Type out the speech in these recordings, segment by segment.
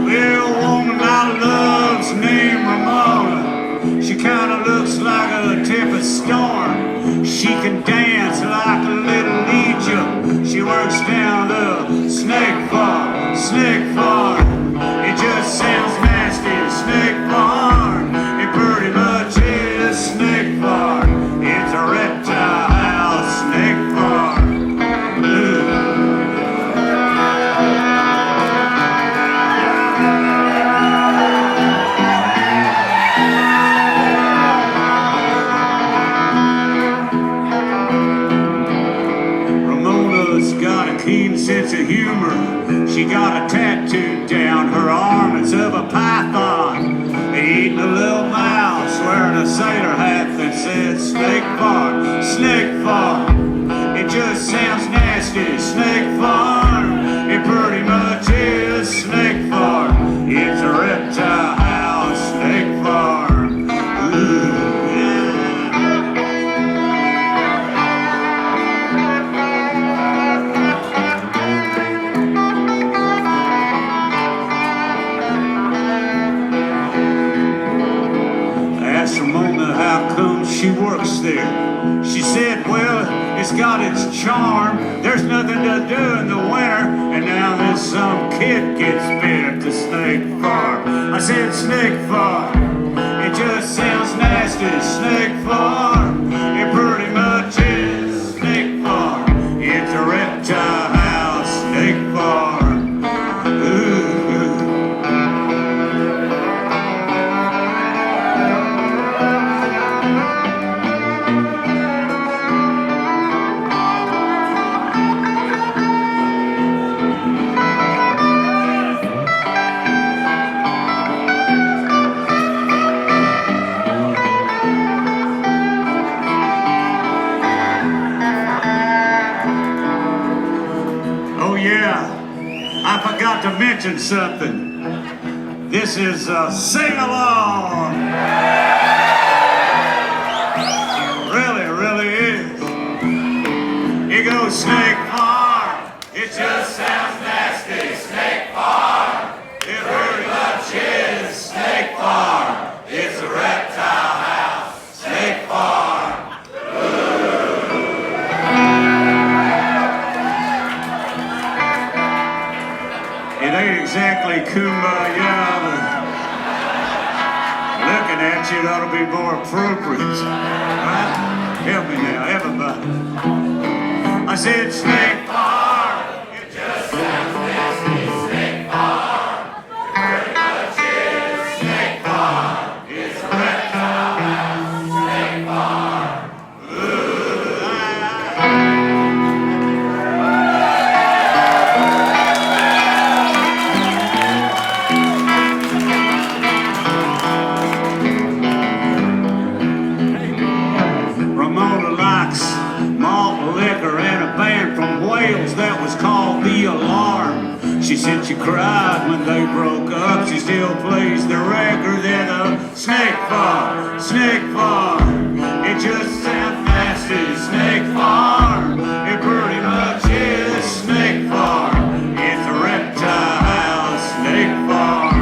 Well, woman, I love's name humor. She got a tattoo down her arm, it's of a python eating a little mouse, wearing a sailor hat that says Snake Farm, Snake Farm. It just sounds nasty, Snake Farm. It pretty much is Snake Farm. It's a reptile house, Snake Farm. Ooh, yeah. How come she works there? She said, well, it's got its charm. There's nothing to do in the winter, and now this some kid gets bit at the Snake Farm. I said, Snake Farm. It just sounds nasty, Snake Farm. It pretty much is Snake Farm. It's a reptile house, Snake Farm. Ooh. I forgot to mention something. This is a sing-along. Really is. It goes Snake Farm. It just sounds nasty, Snake Farm. It pretty much is Snake Farm. It's a reptile house, Snake Farm. It ain't exactly kumbaya, but looking at you, it ought to be more appropriate. Right? Help me now, everybody. I said Snake Farm. It just sounds nasty, Snake Farm. Pretty much is Snake Farm. It's a reptile house, Snake Farm. That was called The Alarm. She said she cried when they broke up. She still plays the record at a Snake Farm, Snake Farm. It just sounds nasty, Snake Farm. It pretty much is Snake Farm. It's a reptile house, Snake Farm.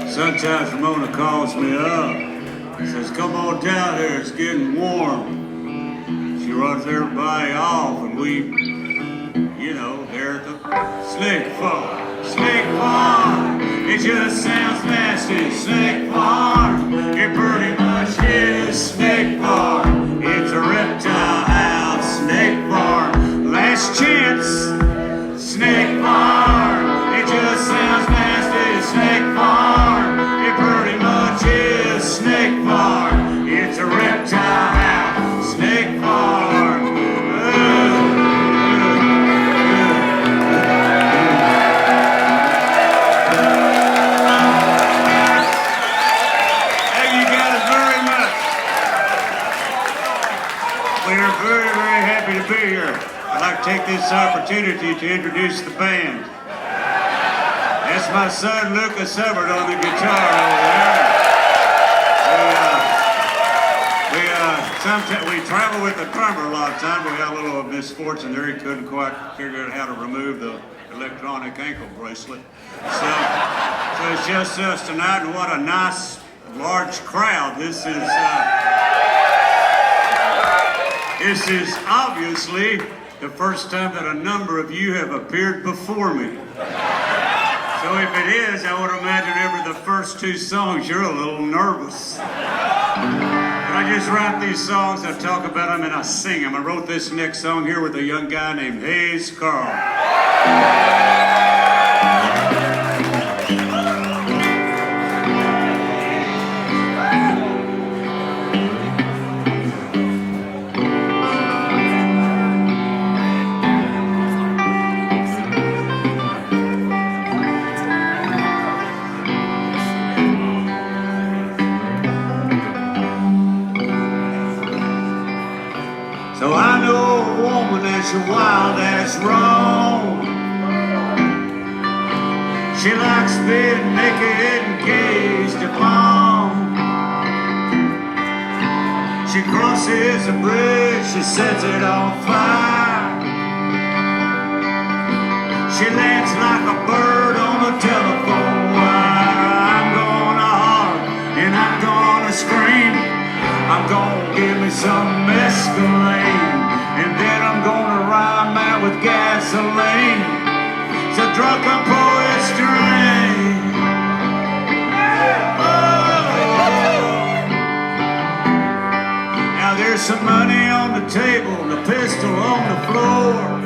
Sometimes Ramona calls me up, says, come on down here, it's getting warm. She runs everybody off, and we, you know, they're at the Snake Farm, Snake Farm. It just sounds nasty, Snake Farm. It pretty much is Snake Farm. It's a reptile house, Snake Farm. Last chance, Snake Farm. It just sounds nasty, Snake Farm. It pretty much is Snake Farm. It's a reptile house, Snake Farm. Thank you guys very much. We are very, very happy to be here. I'd like to take this opportunity to introduce the band. That's my son, Lucas Hubbard, on the guitar over there. Sometimes we travel with the drummer a lot of times. We had a little misfortune there. He couldn't quite figure out how to remove the electronic ankle bracelet. So it's just us tonight, and what a nice, large crowd. This is obviously the first time that a number of you have appeared before me. So So if it is, I would imagine after the first two songs, you're a little nervous. But I just write these songs, I talk about them, and I sing them. I wrote this next song here with a young guy named Hayes Carl. So I know a woman that's wild as wrong. She likes being naked and gazed upon. She crosses a bridge, she sets it on fire. She lands like a bird on a telephone wire. I'm gonna holler and I'm gonna scream. I'm gonna give me some mescaline, and then I'm gonna rhyme out with gasoline. It's a drunken poet's dream. Oh. Now there's some money on the table, and a pistol on the floor.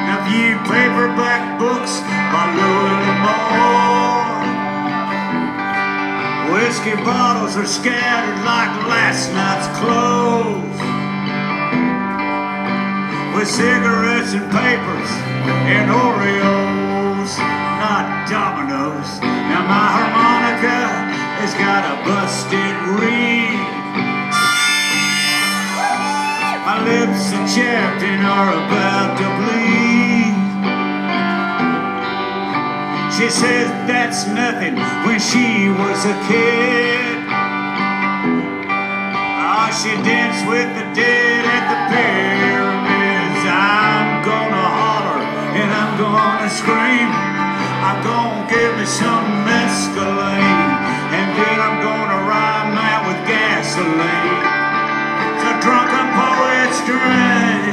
Now a few paperback books by Louis L'Amour. Whiskey bottles are scattered like last night's clothes, with cigarettes and papers and Oreos, not Dominoes. Now my harmonica has got a busted reed. My lips are chapped and are about to bleed. She says that's nothing when she was a kid. Ah, she danced with the dead at the pyramids. I'm gonna holler and I'm gonna scream. I'm gonna give me some mescaline, and then I'm gonna rhyme out with gasoline. It's a drunken poet's dream.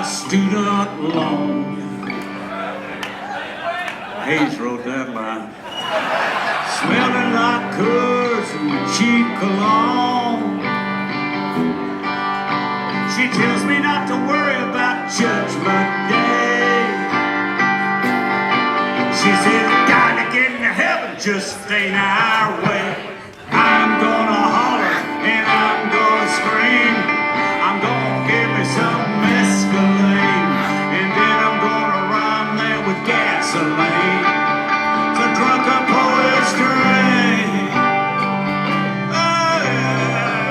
Student loan. Hayes wrote that line. Smelling like curds and cheap cologne. She tells me not to worry about Judgment Day. She says, gotta get into heaven, just ain't our way. I'm gonna holler and I'm gonna scream. I'm gonna give me some mescaline, and then I'm gonna rhyme that with gasoline. It's a drunken poet's dream. Oh yeah.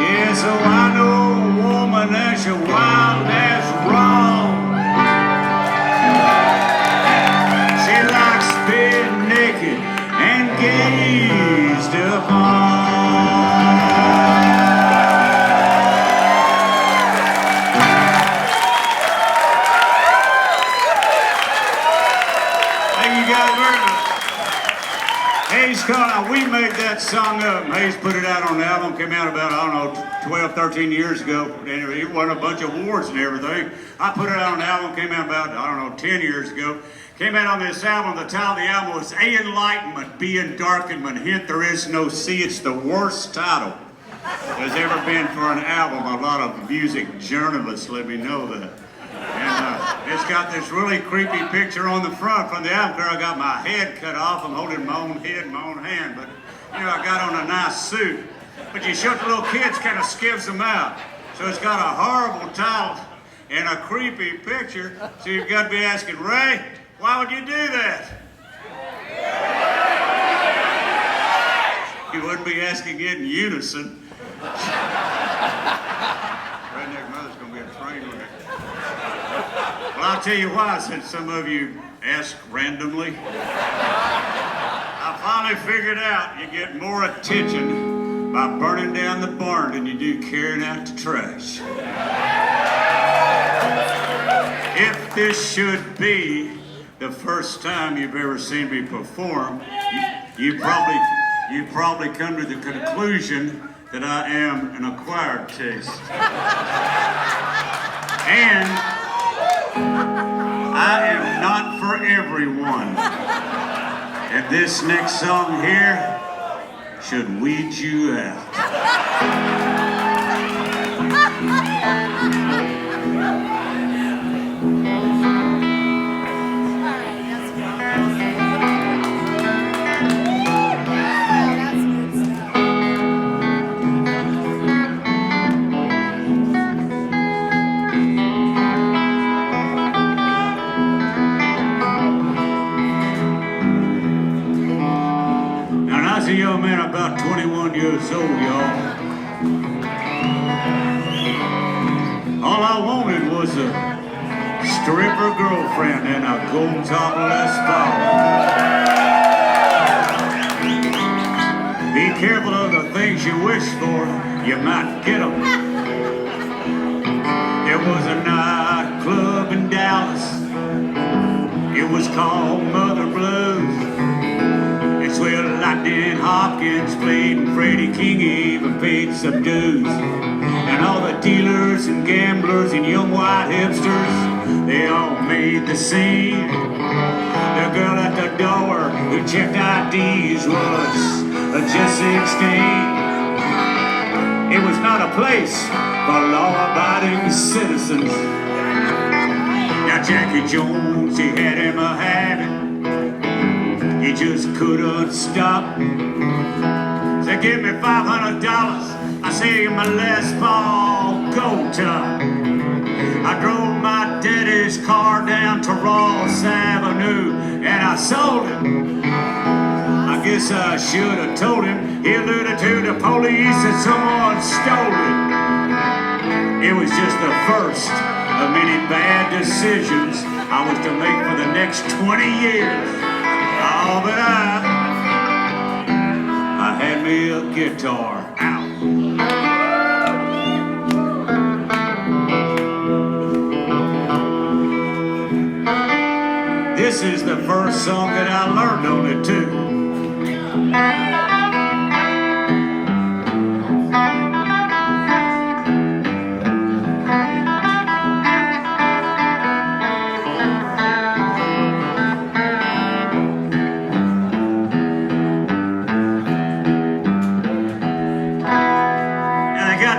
Yeah, so I know a woman that's as wild as wrong. She likes being naked and gazed upon. We made that song up. Hayes put it out on the album. Came out about, I don't know, 12, 13 years ago. It won a bunch of awards and everything. I put it out on the album. Came out about, I don't know, 10 years ago. Came out on this album. The title of the album was A Enlightenment, B Darkenment. Hint, there is no C. It's the worst title there's ever been for an album. A lot of music journalists let me know that. And it's got this really creepy picture on the front from the album where I got my head cut off. I'm holding my own head in my own hand, but you know, I got on a nice suit. But you show it to little kids, kind of skips them out. So it's got a horrible title and a creepy picture. So you've got to be asking, Ray, why would you do that? You wouldn't be asking it in unison. Redneck Mother's gonna be a train wreck. Well, I'll tell you why, since some of you ask randomly. I finally figured out you get more attention by burning down the barn than you do carrying out the trash. If this should be the first time you've ever seen me perform, you probably come to the conclusion that I am an acquired taste. And I am not for everyone. And this next song here should weed you out. A young man about 21 years old, y'all. All I wanted was a stripper girlfriend and a gold top Les Paul. Be careful of the things you wish for, you might get them. There was a nightclub in Dallas. It was called Mother Blues. It's where Lightning Hopkins played and Freddie King even paid some dues. And all the dealers and gamblers and young white hipsters, they all made the scene. The girl at the door who checked IDs was just 16. It was not a place for law-abiding citizens. Now Jackie Jones, he had him a habit. He just couldn't stop. Said, give me $500. I say my Les Paul gold top. I drove my daddy's car down to Ross Avenue and I sold it. I guess I should have told him. He alluded to the police that someone stole it. It was just the first of many bad decisions I was to make for the next 20 years. Oh, but I had me a guitar. Ow. This is the first song that I learned on it too.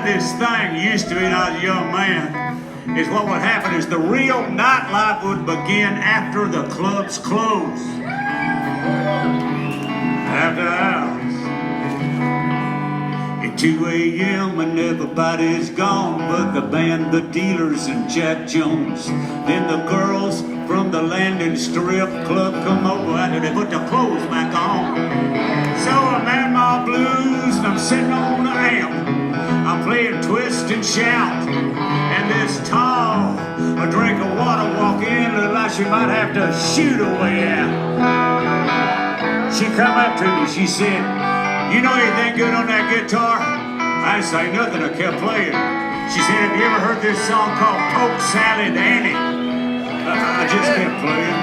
This thing used to be when I was a young man is what would happen is the real nightlife would begin after the clubs close. After hours. At 2 a.m. and everybody's gone but the band, the dealers, and Jack Jones. Then the girls from the Landing Strip Club come over after they put the clothes back on. So I'm at my blues and I'm sitting on the amp. I'm playing twist and shout, and this tall, a drink of water walk in, looked like she might have to shoot her way out. She come up to me, she said, you know anything good on that guitar? I didn't say nothing, I kept playing. She said, have you ever heard this song called Poke Salad Annie? I just kept playing.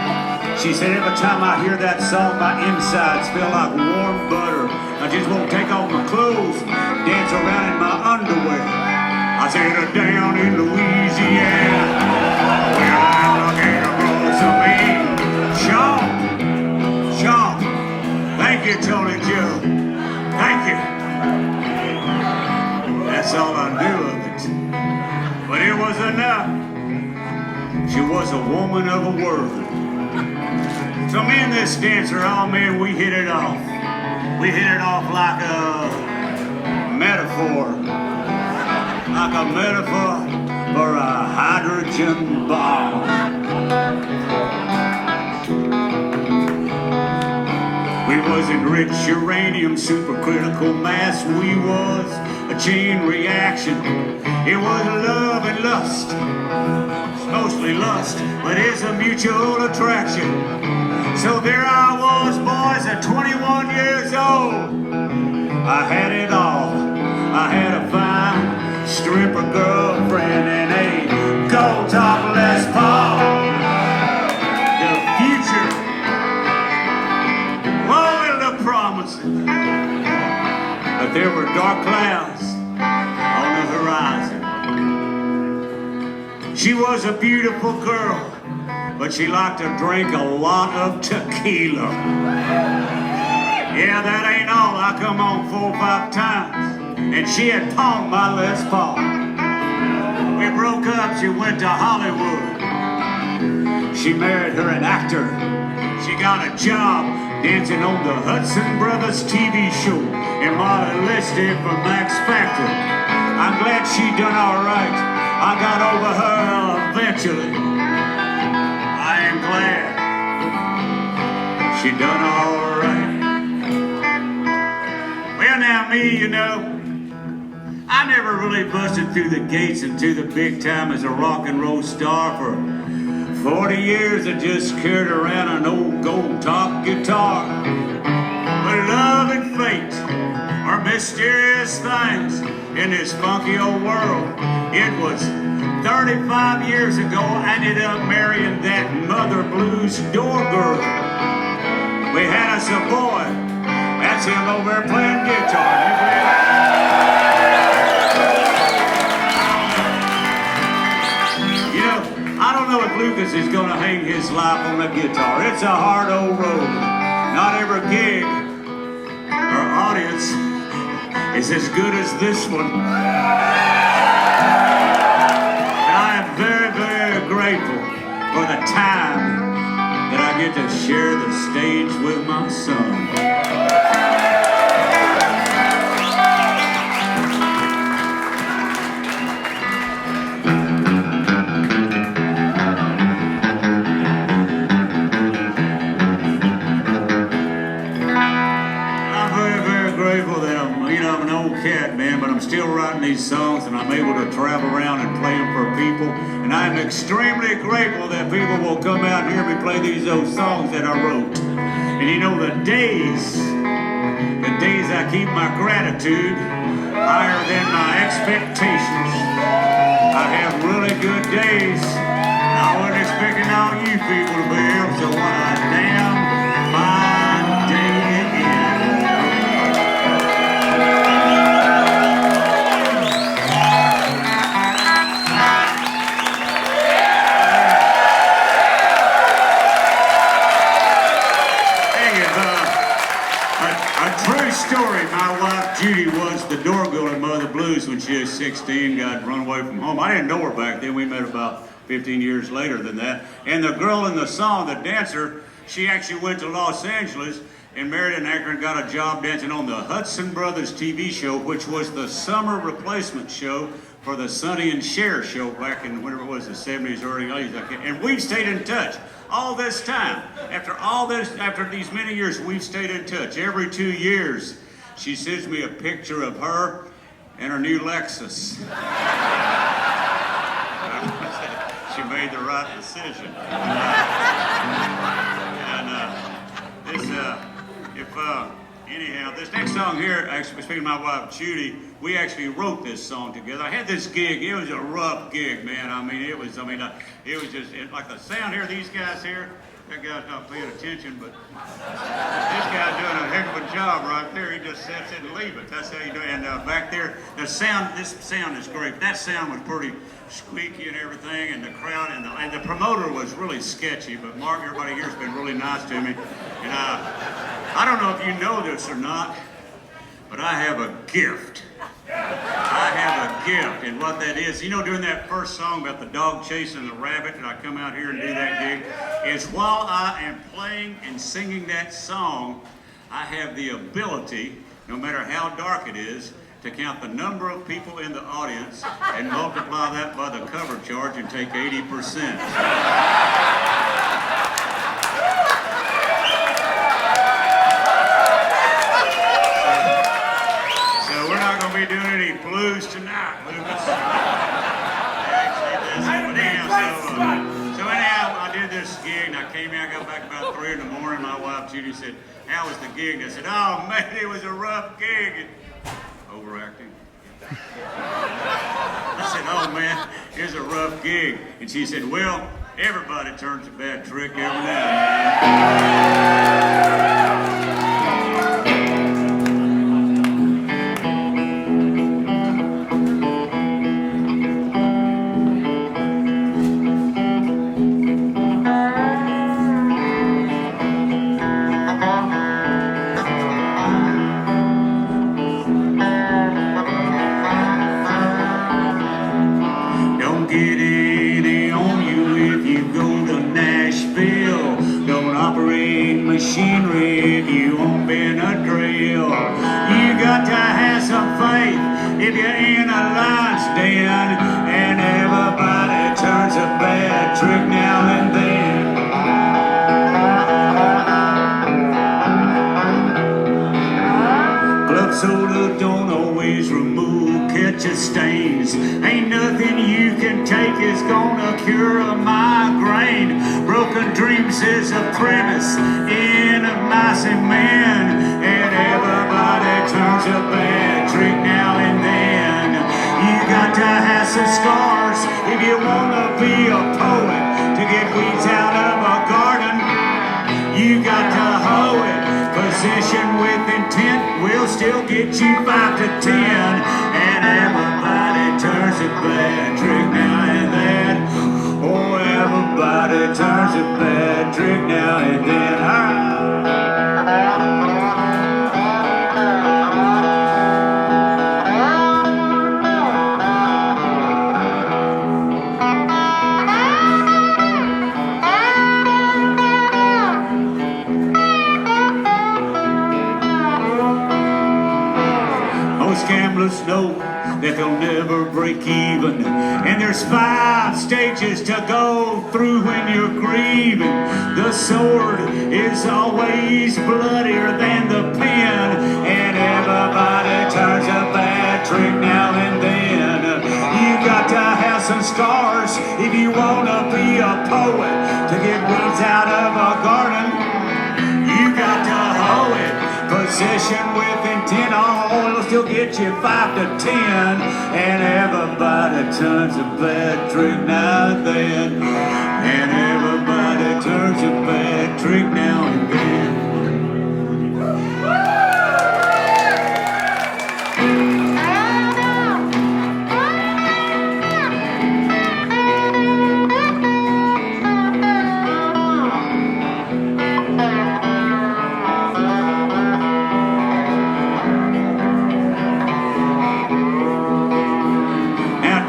She said, every time I hear that song, my insides feel like warm butter. I just won't take off my clothes, dance around in my underwear. I said, down in Louisiana, where I'm looking across the mean. Sean, thank you, Tony Joe. Thank you. That's all I knew of it. But it was enough. She was a woman of a word. So me and this dancer, oh man, we hit it off. We hit it off like a metaphor. Like a metaphor for a hydrogen bomb. We was enriched uranium, supercritical mass. We was a chain reaction. It was love and lust. It's mostly lust, but it's a mutual attraction. So there I was, boys, at 21 years old. I had it all. I had a fine stripper girlfriend and a gold top Les Paul. The future, well, it looked promising. But there were dark clouds on the horizon. She was a beautiful girl, but she liked to drink a lot of tequila. Yeah, that ain't all. I come on 4 or 5 times, and she had pawned my Les Paul. We broke up, she went to Hollywood. She married her an actor. She got a job dancing on the Hudson Brothers TV show and Molly listed for Max Factor. I'm glad she done all right. I got over her eventually. I am glad she done all right. Well, now me, you know, I never really busted through the gates into the big time as a rock and roll star. For 40 years I just carried around an old gold top guitar. But love and fate are mysterious things in this funky old world. It was 35 years ago I ended up marrying that Mother Blues door girl. We had us a boy. That's him over there playing guitar. You know, I don't know if Lucas is going to hang his life on a guitar. It's a hard old road. Not every gig or audience is as good as this one. And I am very, very grateful for the time that I get to share the stage with my son. I'm an old cat, man, but I'm still writing these songs and I'm able to travel around and play them for people. And I'm extremely grateful that people will come out and hear me play these old songs that I wrote. And you know, the days I keep my gratitude higher than my expectations. I have really good days. I wasn't expecting all you people to be here, so what a damn fine day it is. Story. My wife Judy was the door girl in Mother Blues when she was 16, got run away from home. I didn't know her back then. We met about 15 years later than that. And the girl in the song, the dancer, she actually went to Los Angeles and married an actor and got a job dancing on the Hudson Brothers TV show, which was the summer replacement show for the Sonny and Cher show back in whatever it was, the 70s, early 80s. And we've stayed in touch. All this time, after these many years, we've stayed in touch. Every 2 years, she sends me a picture of her and her new Lexus. She made the right decision. Anyhow, this next song here, actually, speaking of my wife, Judy, we actually wrote this song together. I had this gig. It was a rough gig, man. it was just like the sound here, these guys here, that guy's not paying attention, but this guy's doing a heck of a job right there. He just sets it and leaves it. That's how you do it. And back there, this sound is great. That sound was pretty squeaky and everything, and the crowd and the promoter was really sketchy, but Mark, everybody here has been really nice to me. And I don't know if you know this or not, but I have a gift. I have a gift, and what that is, during that first song about the dog chasing the rabbit, and I come out here and do that gig, is while I am playing and singing that song, I have the ability, no matter how dark it is, to count the number of people in the audience and multiply that by the cover charge and take 80%. Be doing any blues tonight, Lucas. Actually, so anyhow, I did this gig and I came out, got back about 3 in the morning. My wife Judy said, "How was the gig?" And I said, "Oh man, it was a rough gig." And overacting. I said, "Oh man, it was a rough gig." And she said, "Well, everybody turns a bad trick every now and then." Machinery if you won't bend a drill. You got to have some faith if you're in a lion's den, and everybody turns a bad trick now and then. Club soda don't always remove ketchup stains. Ain't nothing you can take is gonna cure a migraine. Broken dreams is a premise in a mice and man, and everybody turns a bad trick now and then. You got to have some scars if you wanna be a poet, to get weeds out of a garden. You got to hoe it. Position with intent will still get you 5 to 10, and everybody turns a bad trick now and then. Oh, everybody turns a bad trick now and then. Most gamblers know that they'll never break even, and there's 5 stages to go through when you're grieving. The sword is always bloodier than the pen, and everybody turns a bad trick now and then. You got to have some scars if you want to be a poet, to get weeds out of a garden. You got to hoe it. Position with intent, oh, it'll still get you 5 to 10, and everybody turns a bad trick now and then, and everybody turns a bad trick now and then.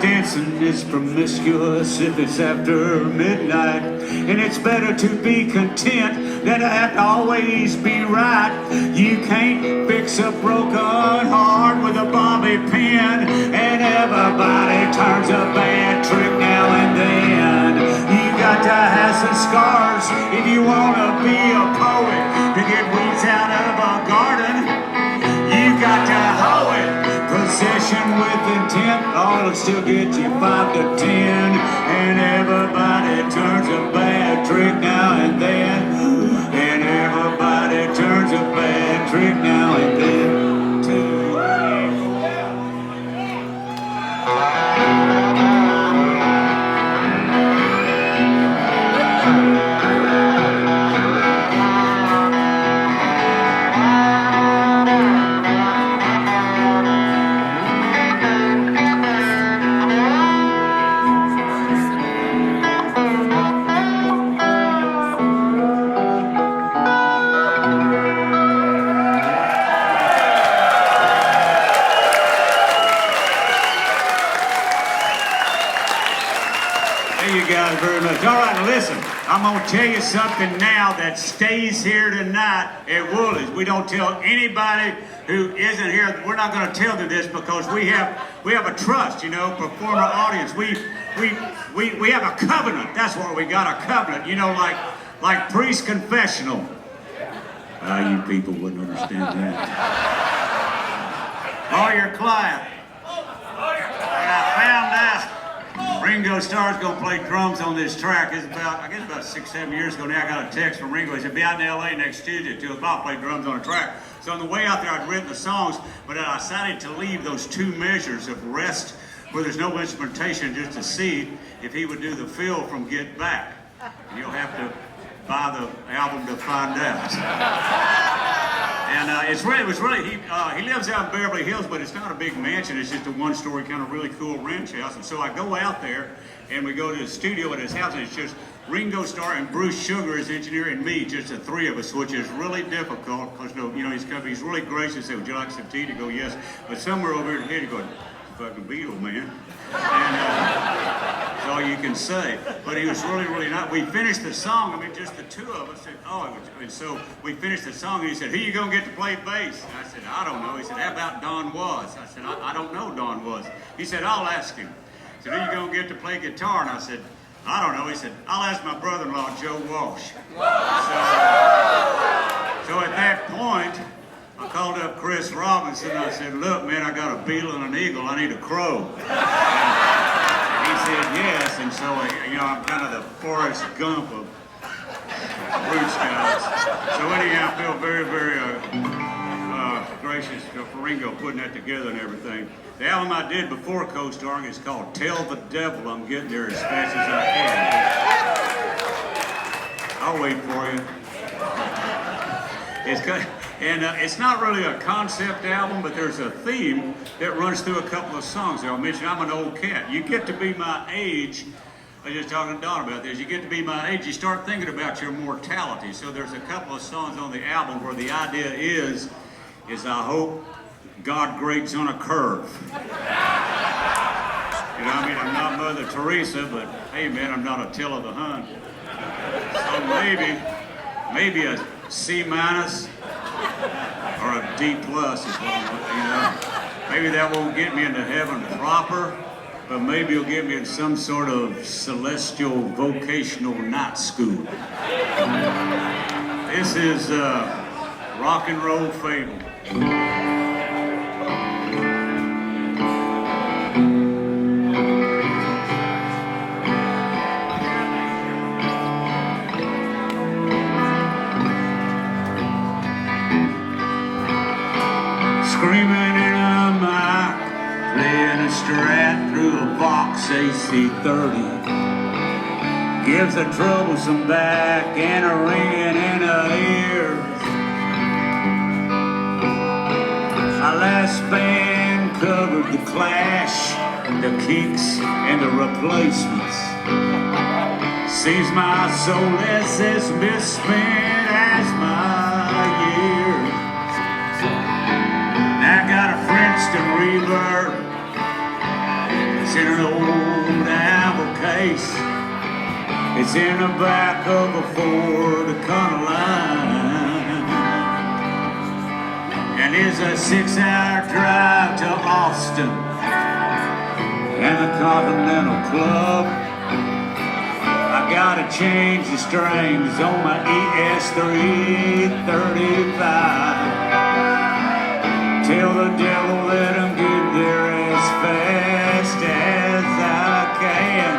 Dancing is promiscuous if it's after midnight, and it's better to be content than to have to always be right. You can't fix a broken heart with a bobby pin, and everybody turns a bad trick now and then. You got to have some scars if you want to be a poet, to get weeds out of a garden. You got to hoe it. Possession with intent, oh, it'll still get you 5 to 10, and everybody turns a bad trick now and then, and everybody turns a bad trick now listen, I'm gonna tell you something now that stays here tonight at Woolley's. We don't tell anybody who isn't here. We're not gonna tell them this because we have a trust, you know, for former audience. We have a covenant. That's what we got, a covenant, you know, like priest confessional. You people wouldn't understand that. Lawyer client. And I found out Ringo Starr's gonna play drums on this track. It's about 6, 7 years ago now. I got a text from Ringo. He said, be out in LA next Tuesday at 2 o'clock, play drums on a track. So on the way out there, I'd written the songs, but I decided to leave those 2 measures of rest where there's no instrumentation, just to see if he would do the fill from Get Back. And you'll have to buy the album to find out. And he lives out in Beverly Hills, but it's not a big mansion. It's just a 1-story kind of really cool ranch house. And so I go out there and we go to the studio at his house, and it's just Ringo Starr and Bruce Sugar, his engineer, and me, just the 3 of us, which is really difficult because, you know, he's really gracious. Say, would you like some tea? To go, yes. But somewhere over here in the head, he goes, fucking Beatle, man. And that's all you can say. But he was really, really nice. We finished the song, I mean, just the 2 of us. And so we finished the song, and he said, who you gonna get to play bass? And I said, I don't know. He said, how about Don Was? I said, I don't know Don Was. He said, I'll ask him. He said, who you gonna get to play guitar? And I said, I don't know. He said, I'll ask my brother-in-law, Joe Walsh. So at that point, I called up Chris Robinson. I said, look, man, I got a beetle and an eagle. I need a crow. And he said, yes. And so, you know, I'm kind of the Forrest Gump of Roots guys. So anyhow, I feel very, very gracious for Ringo putting that together and everything. The album I did before co-starring is called Tell the Devil I'm Getting There as Fast as I Can. I'll wait for you. It's good. And it's not really a concept album, but there's a theme that runs through a couple of songs. I'll mention I'm an old cat. You get to be my age. I was just talking to Don about this. You get to be my age, you start thinking about your mortality. So there's a couple of songs on the album where the idea is I hope God grades on a curve. You know, I mean, I'm not Mother Teresa, but hey, man, I'm not Attila the Hun. So maybe a C- or a D+ is what I'm looking, you know. Maybe that won't get me into heaven proper, but maybe it'll get me in some sort of celestial vocational night school. This is Rock and Roll Fable. Screaming in a mic, playing a strat through a Vox AC-30. Gives a troublesome back and a ringing in her ears. Our last band covered the Clash, the Kinks, and the Replacements. Seems my soul is as misspent as my years. I got a Princeton reverb. It's in an old apple case. It's in the back of a Ford Econoline. And it's a 6-hour drive to Austin and the Continental Club. I gotta change the strings on my ES335. Tell the devil that I'm getting there as fast as I can.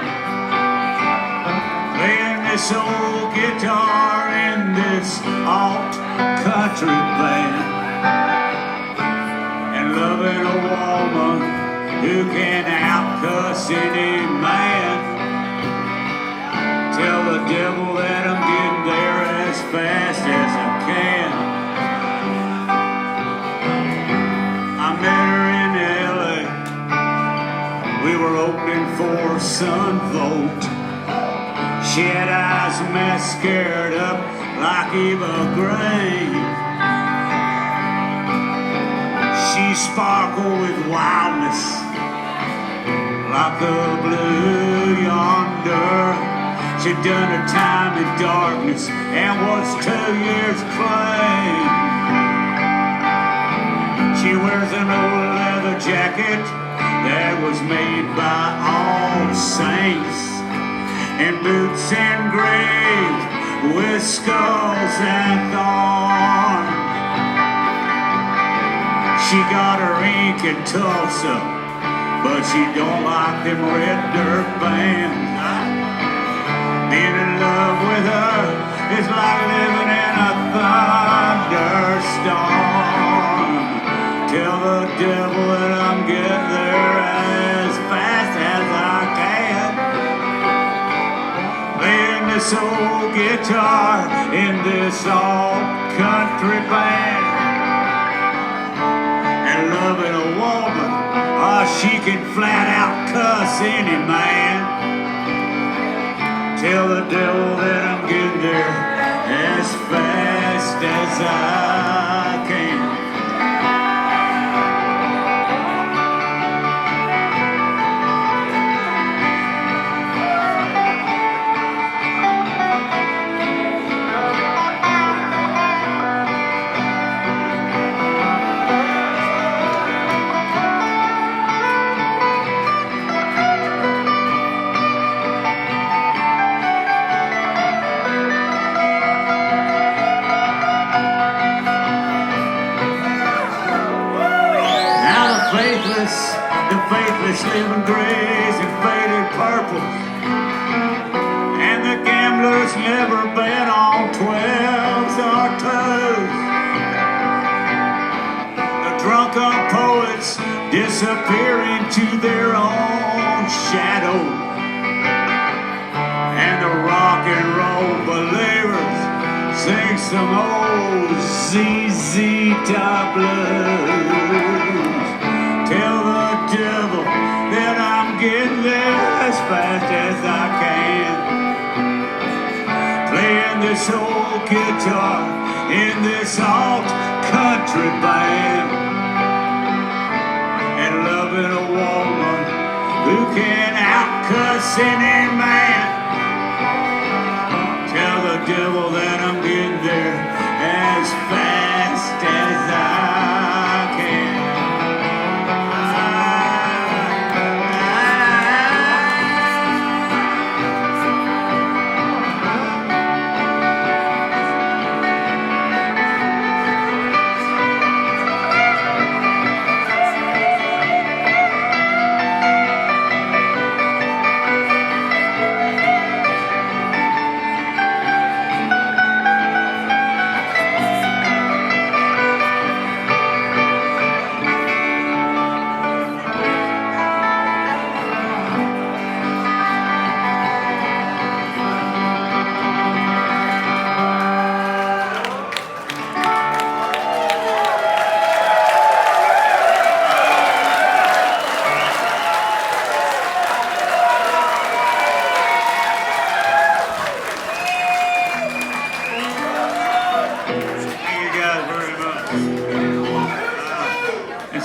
Playing this old guitar in this alt country band. And loving a woman who can outcuss any man. Tell the devil that I'm getting there as fast as I can. I met her in LA. We were opening for Sunvolt. She had eyes mascared up like Eva Gray. She sparkled with wildness like a blue yonder. She'd done her time in darkness and was 2 years clean. She wears an old leather jacket that was made by All Saints, and boots engraved with skulls and thorns. She got her ink in Tulsa, but she don't like them red dirt bands. Being in love with her is like living in a thunderstorm. Tell the devil that I'm getting there as fast as I can. Playing this old guitar in this old country band. And loving a woman, oh, she can flat out cuss any man. Tell the devil that I'm getting there as fast as I can. The faithless live in grays and faded purples, and the gamblers never bet on 12s or 2s. The drunken poets disappear into their own shadow, and the rock and roll believers sing some old ZZ Top blues. Tell the devil that I'm getting there as fast as I can. Playing this old guitar in this alt country band. And loving a woman who can out-cuss any man. Tell the devil that I'm getting there as fast as I can.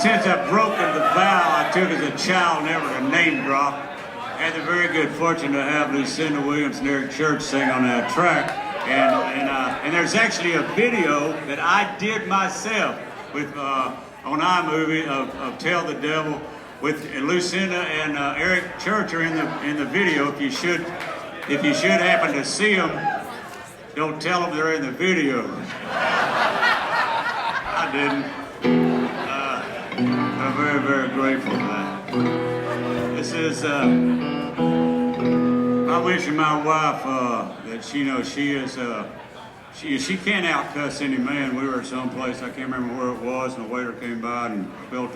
Since I've broken the vow I took as a child never to name drop, I had the very good fortune to have Lucinda Williams and Eric Church sing on that track. And there's actually a video that I did myself with on iMovie of Tell the Devil with Lucinda and Eric Church are in the video. If you should happen to see them, don't tell them they're in the video. I didn't. I'm very, very grateful for that. This is, I mentioned my wife, that she is, she can't out-cuss any man. We were someplace, I can't remember where it was, and the waiter came by and spilled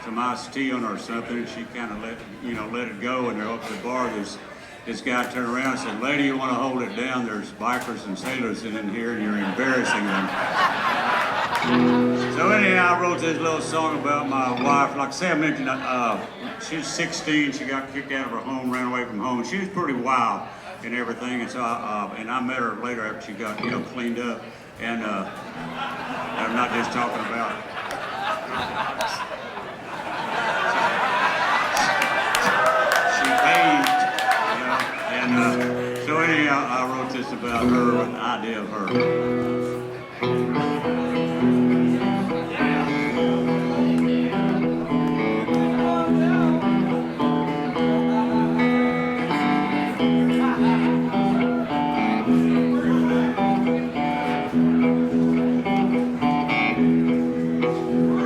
some iced tea on her or something, and she kind of let it go, and they're up to the bar. This guy turned around and said, "Lady, you want to hold it down? There's bikers and sailors in here, and you're embarrassing them." So anyhow, I wrote this little song about my wife. Like I say, I mentioned she was 16. She got kicked out of her home, ran away from home. She was pretty wild and everything. And so I met her later after she got cleaned up. And I'm not just talking about. She aged, and so anyhow, I wrote this about her, with the idea of her.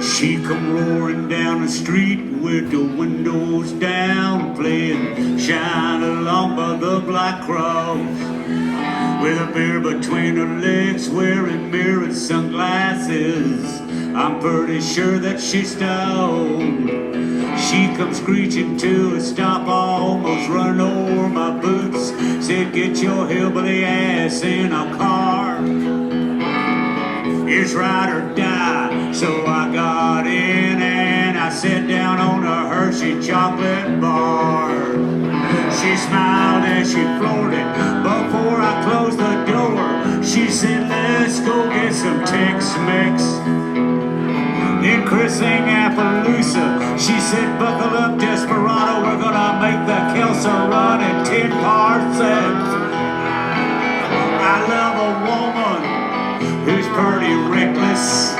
She come roaring down the street with the windows down, playing Shine Along by the Black Cross. With a beer between her legs, wearing mirrored sunglasses, I'm pretty sure that she's stoned. She come screeching to a stop, almost running over my boots. Said, get your hillbilly ass in a car. It's ride or die, so I got in and I sat down on a Hershey chocolate bar. She smiled as she floored it before I closed the door. She said, let's go get some Tex-Mex. Then Chris sang Appaloosa. She said, buckle up, Desperado, we're gonna make the Kelso run in 10 parsecs. I love a woman who's pretty reckless.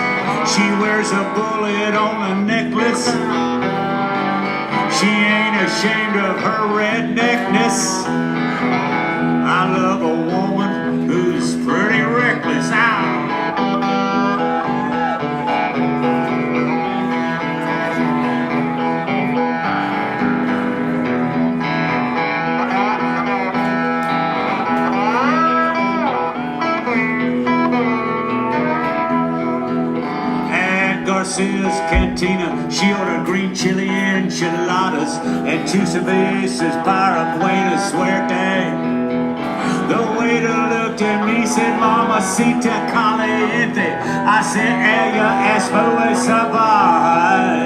She wears a bullet on a necklace. She ain't ashamed of her redneckness. I love a woman who's pretty reckless. Garcia's Cantina, she ordered green chili enchiladas and two cervezas para buena suerte. The waiter looked at me, said, Mamacita caliente. I said, ella es muy sabay.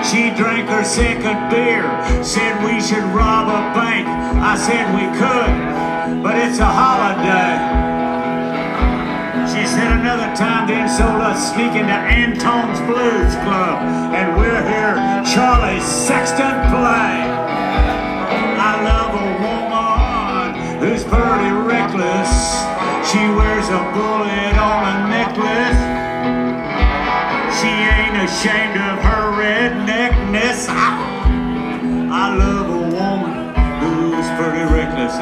She drank her second beer, said we should rob a bank. I said we could, but it's a holiday. She said another time, then sold us sneaking to Antone's Blues Club, and we're here, Charlie Sexton play. I love a woman who's pretty reckless. She wears a bullet on a necklace. She ain't ashamed of her redneckness. I love a woman who's pretty reckless.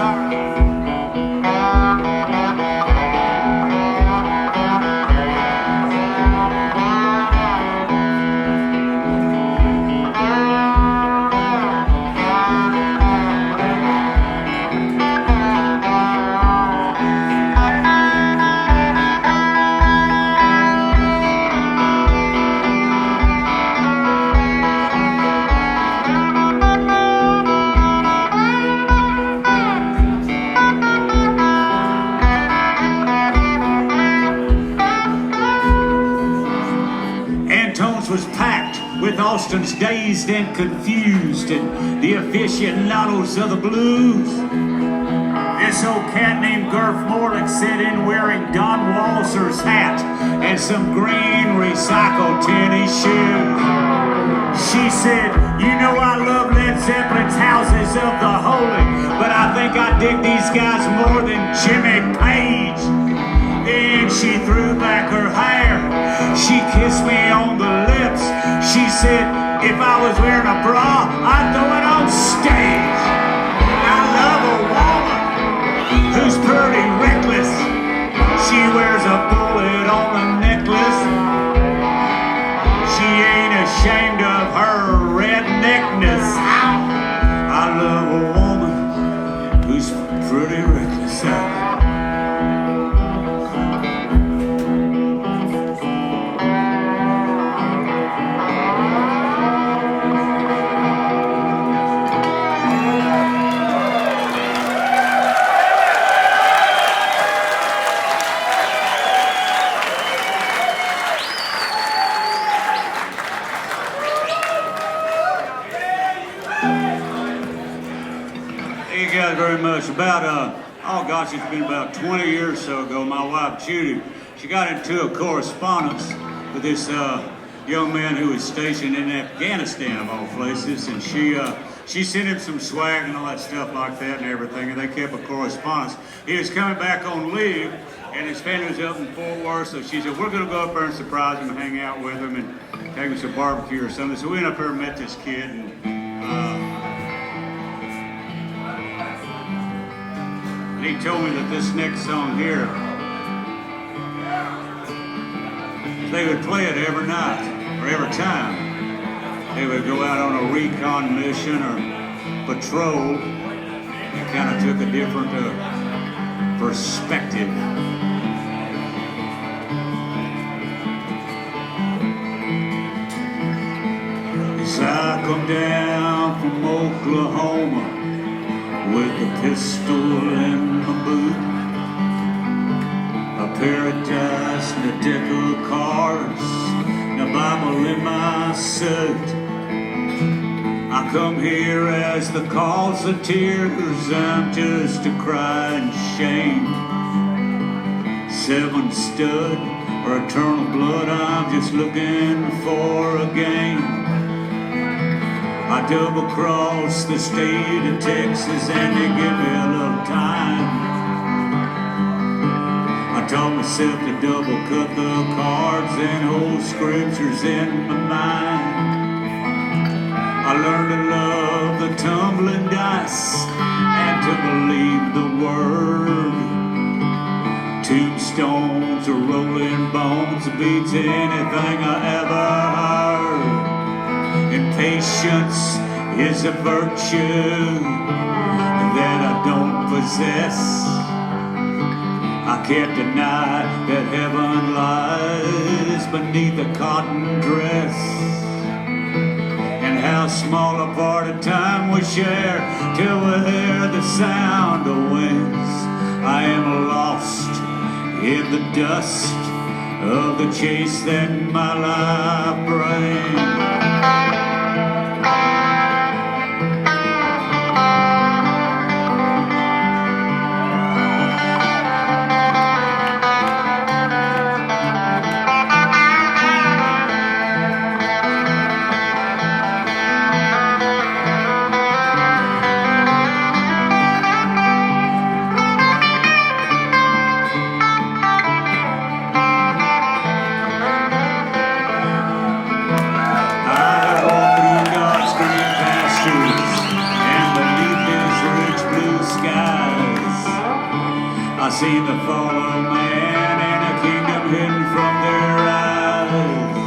Was packed with Austin's dazed and confused and the aficionados of the blues. This old cat named Garth Morlick sat in wearing Don Walser's hat and some green recycled tennis shoes. She said, you know I love Led Zeppelin's Houses of the Holy, but I think I dig these guys more than Jimmy Page. Then she threw back her hair. She kissed me on the lips. She said, if I was wearing a bra, I'd throw it on stage. I love a woman who's pretty reckless. She wears a bullet on a necklace. She ain't ashamed of her redneckness. I love a woman who's pretty reckless. Very much. About, oh gosh, it's been about 20 years or so ago, my wife Judy, she got into a correspondence with this young man who was stationed in Afghanistan, of all places, and she she sent him some swag and all that stuff like that and everything, and they kept a correspondence. He was coming back on leave, and his family was up in Fort Worth, so she said, we're going to go up there and surprise him and hang out with him and take him some barbecue or something. So we went up there and met this kid, and he told me that this next song here, they would play it every night or every time. They would go out on a recon mission or patrol. It kind of took a different perspective. As I come down from Oklahoma with a pistol in my boot, a pair of dice and a deck of cards, and a Bible in my suit. I come here as the cause of tears, I'm just a crying shame. 7 stud or eternal blood, I'm just looking for a game. I double-cross the state of Texas and they give me a little time. I taught myself to double-cut the cards and hold scriptures in my mind. I learned to love the tumbling dice and to believe the word. Tombstones or rolling bones beats anything I ever heard. And patience is a virtue that I don't possess. I can't deny that heaven lies beneath a cotton dress. And how small a part of time we share till we hear the sound of wings. I am lost in the dust of the chase that my life brings. I see the fall of man and a kingdom hidden from their eyes.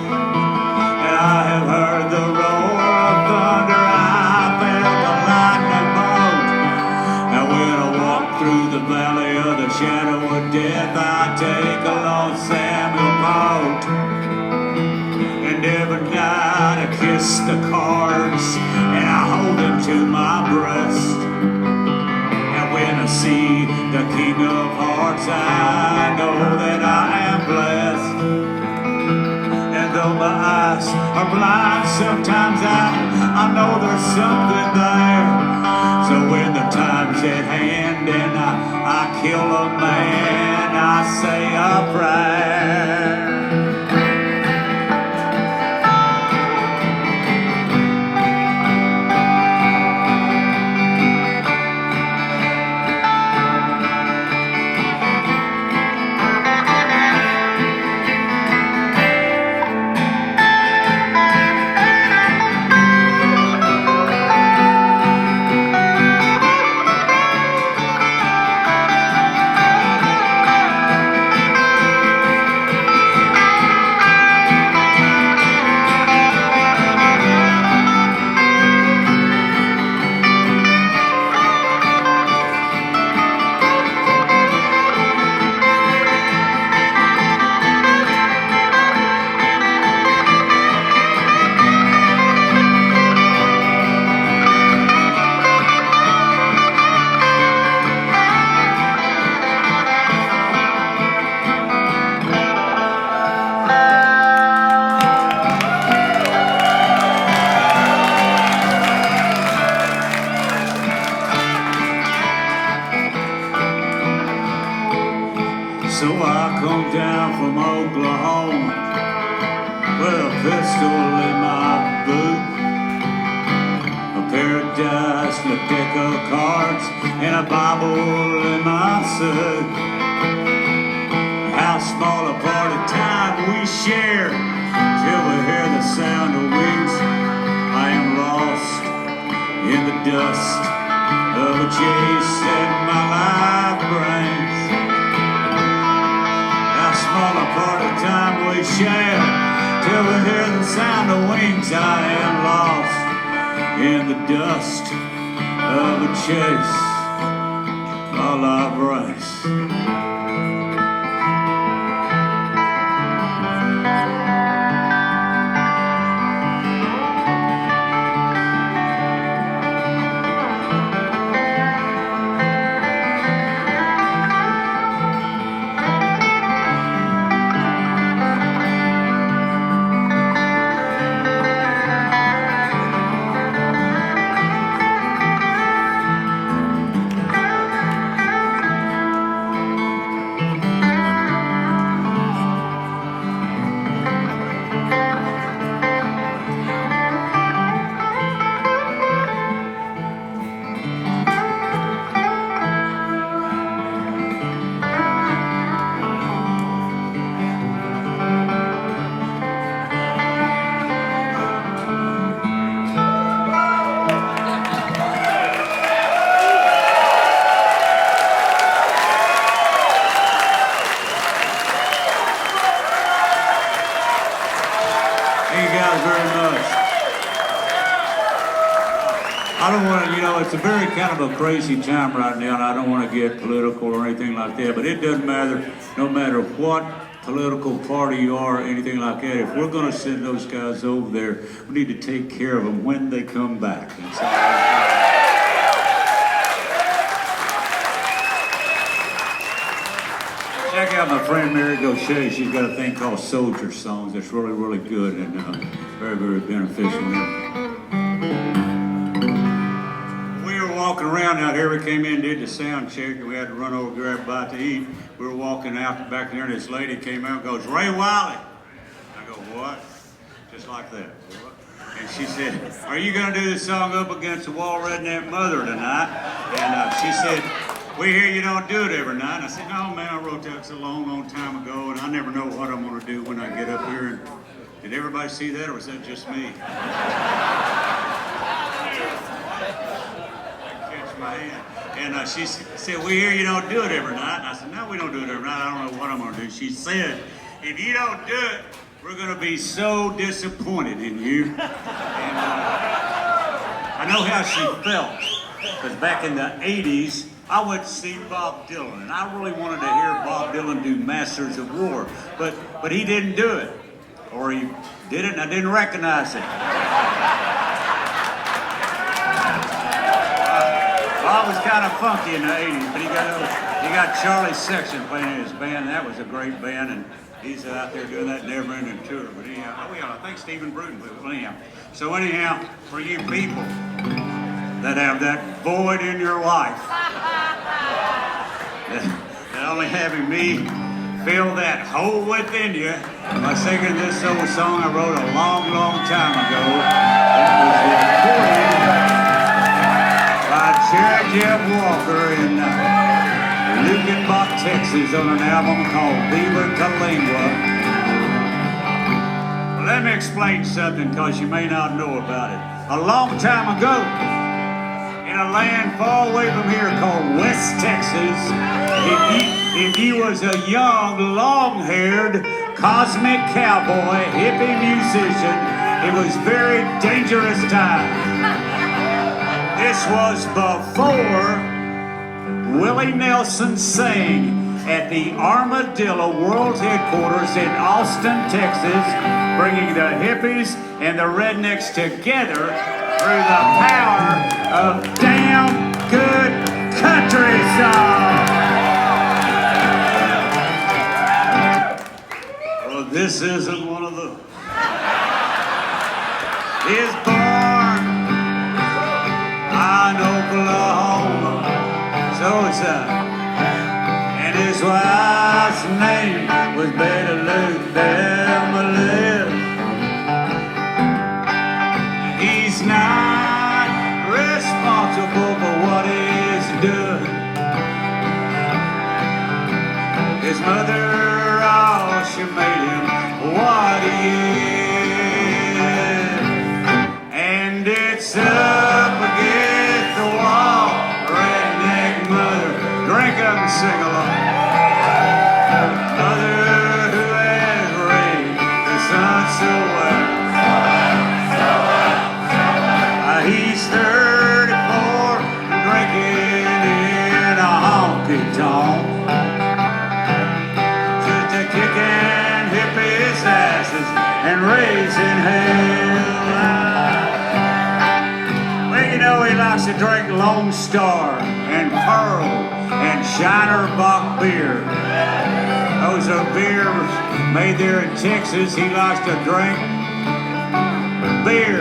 And I have heard the roar of thunder, I felt the lightning bolt. And when I walk through the valley of the shadow of death, I take a Lord Samuel coat. And every night I kiss the cards and I hold them to my breast. When I see the King of Hearts, I know that I am blessed. And though my eyes are blind, sometimes I know there's something there. So when the time's at hand and I kill a man, I say a prayer. So I come down from Oklahoma with a pistol in my boot, a paradise, a deck of cards, and a Bible in my side. How small a part of time we share till we hear the sound of wings. I am lost in the dust of a chase that my life brings. How small a part of time we share till we hear the sound of wings. I am lost in the dust of a chase my life brings. It's a very kind of a crazy time right now, and I don't want to get political or anything like that, but it doesn't matter, no matter what political party you are or anything like that. If we're going to send those guys over there, we need to take care of them when they come back. Check out my friend Mary Gaucher. She's got a thing called Soldier Songs that's really, really good and very, very beneficial. Walking around out here, we came in, did the sound check, and we had to run over, grab a bite to eat. We were walking out back there, and this lady came out and goes, "Ray Wylie." I go, "What?" Just like that. What? And she said, "Are you going to do this song Up Against the Wall, Redneck Mother tonight?" And she said, "We hear you don't do it every night." And I said, "No, man, I wrote that a long, long time ago, and I never know what I'm going to do when I get up here." And did everybody see that, or was that just me? My hand. And she said, "We hear you don't do it every night." And I said, "No, we don't do it every night. I don't know what I'm going to do." She said, "If you don't do it, we're going to be so disappointed in you." And I know how she felt, because back in the 80s, I went to see Bob Dylan, and I really wanted to hear Bob Dylan do Masters of War, but he didn't do it. Or he did it, and I didn't recognize it. Bob was kind of funky in the 80s, but he got Charlie Section playing in his band. That was a great band, and he's out there doing that never-ending tour. But anyhow, I think Stephen Bruton was anyhow. So anyhow, for you people that have that void in your life, that only having me fill that hole within you by singing this old song I wrote a long, long time ago. That was recorded by Cherry Jeff Walker in Lucas, Texas on an album called Beaver Kalingua. Well, let me explain something, because you may not know about it. A long time ago, in a land far away from here called West Texas, if you was a young, long-haired, cosmic cowboy, hippie musician, it was very dangerous time. This was before Willie Nelson sang at the Armadillo World Headquarters in Austin, Texas, bringing the hippies and the rednecks together through the power of damn good country song. Well, this isn't one of those. He's born in Oklahoma, Tulsa, and his wife's name was Betty Lou Thelma. He's not His mother, oh, she made him what he is. And it's up against the wall, redneck mother, drink up and sing along. Mother who has raised the son so well. He's 34, drinking in a honky-tonk. Just a kicking hippies' asses and raising hell. Well, you know, he likes to drink Lone Star and Pearl and Shiner Bock beer. Those are beers made there in Texas. He likes to drink beer.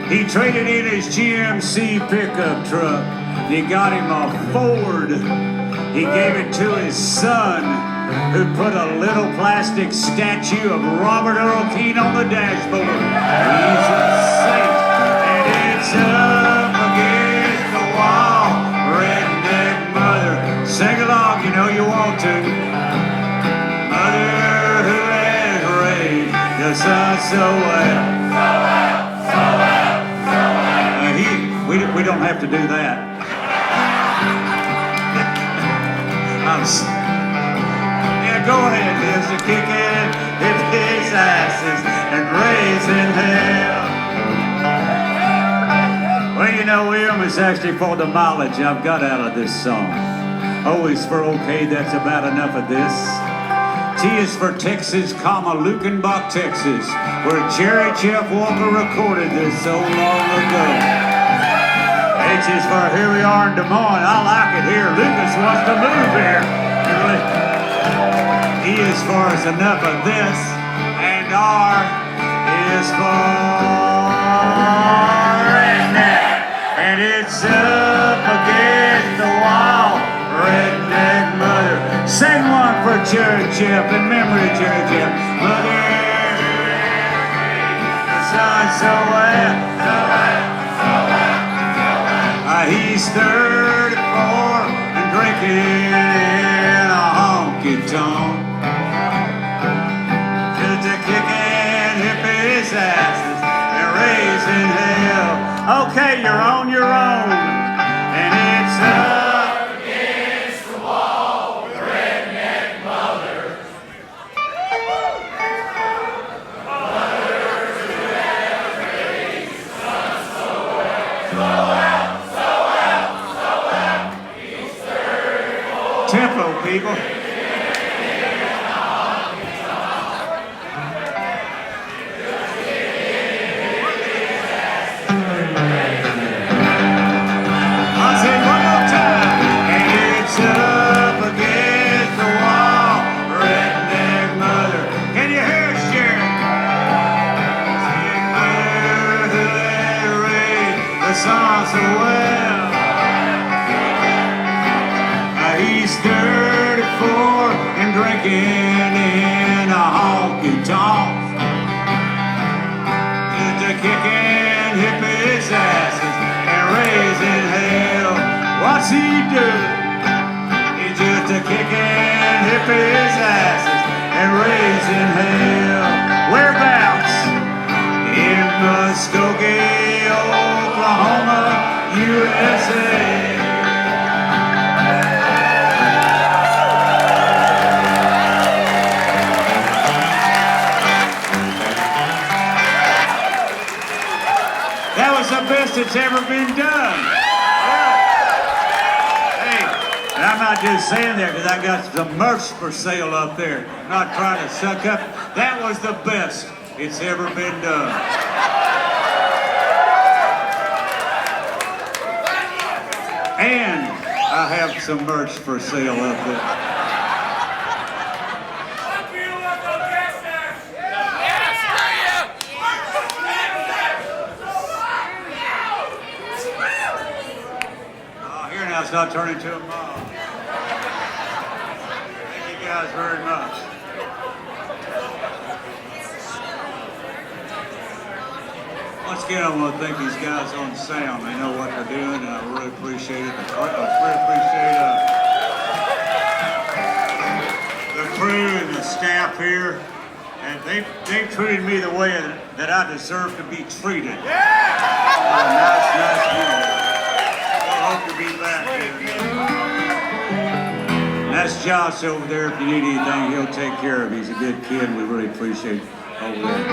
He traded in his GMC pickup truck. He got him a Ford. He gave it to his son, who put a little plastic statue of Robert Earl Keen on the dashboard. He's a saint, and it's up against the wall. Redneck mother, sing along, you know you want to. Mother who has raised the son so well. We don't have to do that. Yeah, go ahead, Liz, to kick in his asses and raising hell. Well, you know, William, it's actually for the mileage I've got out of this song. O is for okay, that's about enough of this. T is for Texas, Lukenbach, Texas, where Jerry Jeff Walker recorded this so long ago. H is for here we are in Des Moines. I like it here. Lucas wants to move here. E is for it's enough of this. And R is for redneck. And it's up against the wall. Redneck mother. Sing one for Jerry Jeff in memory of Jerry Jeff. Mother, the sun so well, so well. He's 34 and drinking in a honky-tonk. Just a kicking hippies' asses and raising hell. Okay, you're on your own, and it's up against the wall with redneck mother. Mother who has raised the son so well. Tempo, people. I'll say it one more time. And it's up against the wall, redneck mother. Can you hear us, Sharon? Mother who had raised the son so well. He's 34 and drinking in a honky-tonk. Just a kicking hippies' asses and raising hell. What's he do? He's just a kicking hippies' asses and raising hell. Whereabouts? In Muskogee, Oklahoma, USA. The best that's ever been done. Hey, and I'm not just saying that because I got some merch for sale up there. I'm not trying to suck up. That was the best it's ever been done. And I have some merch for sale up there. It's not turning into a mob. Thank you guys very much. Once again, I want to thank these guys on sound. They know what they're doing, and I really appreciate it. I really appreciate here, and they treated me the way that I deserve to be treated. Nice meal. I hope to be back here. That's Josh over there. If you need anything, he'll take care of you. He's a good kid, and we really appreciate over there.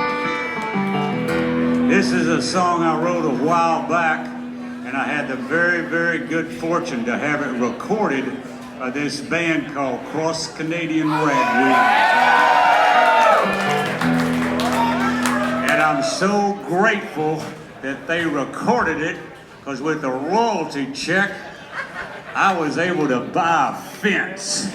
This is a song I wrote a while back, and I had the very, very good fortune to have it recorded by this band called Cross Canadian Ragweed. And I'm so grateful that they recorded it, because with the royalty check, I was able to buy a fence.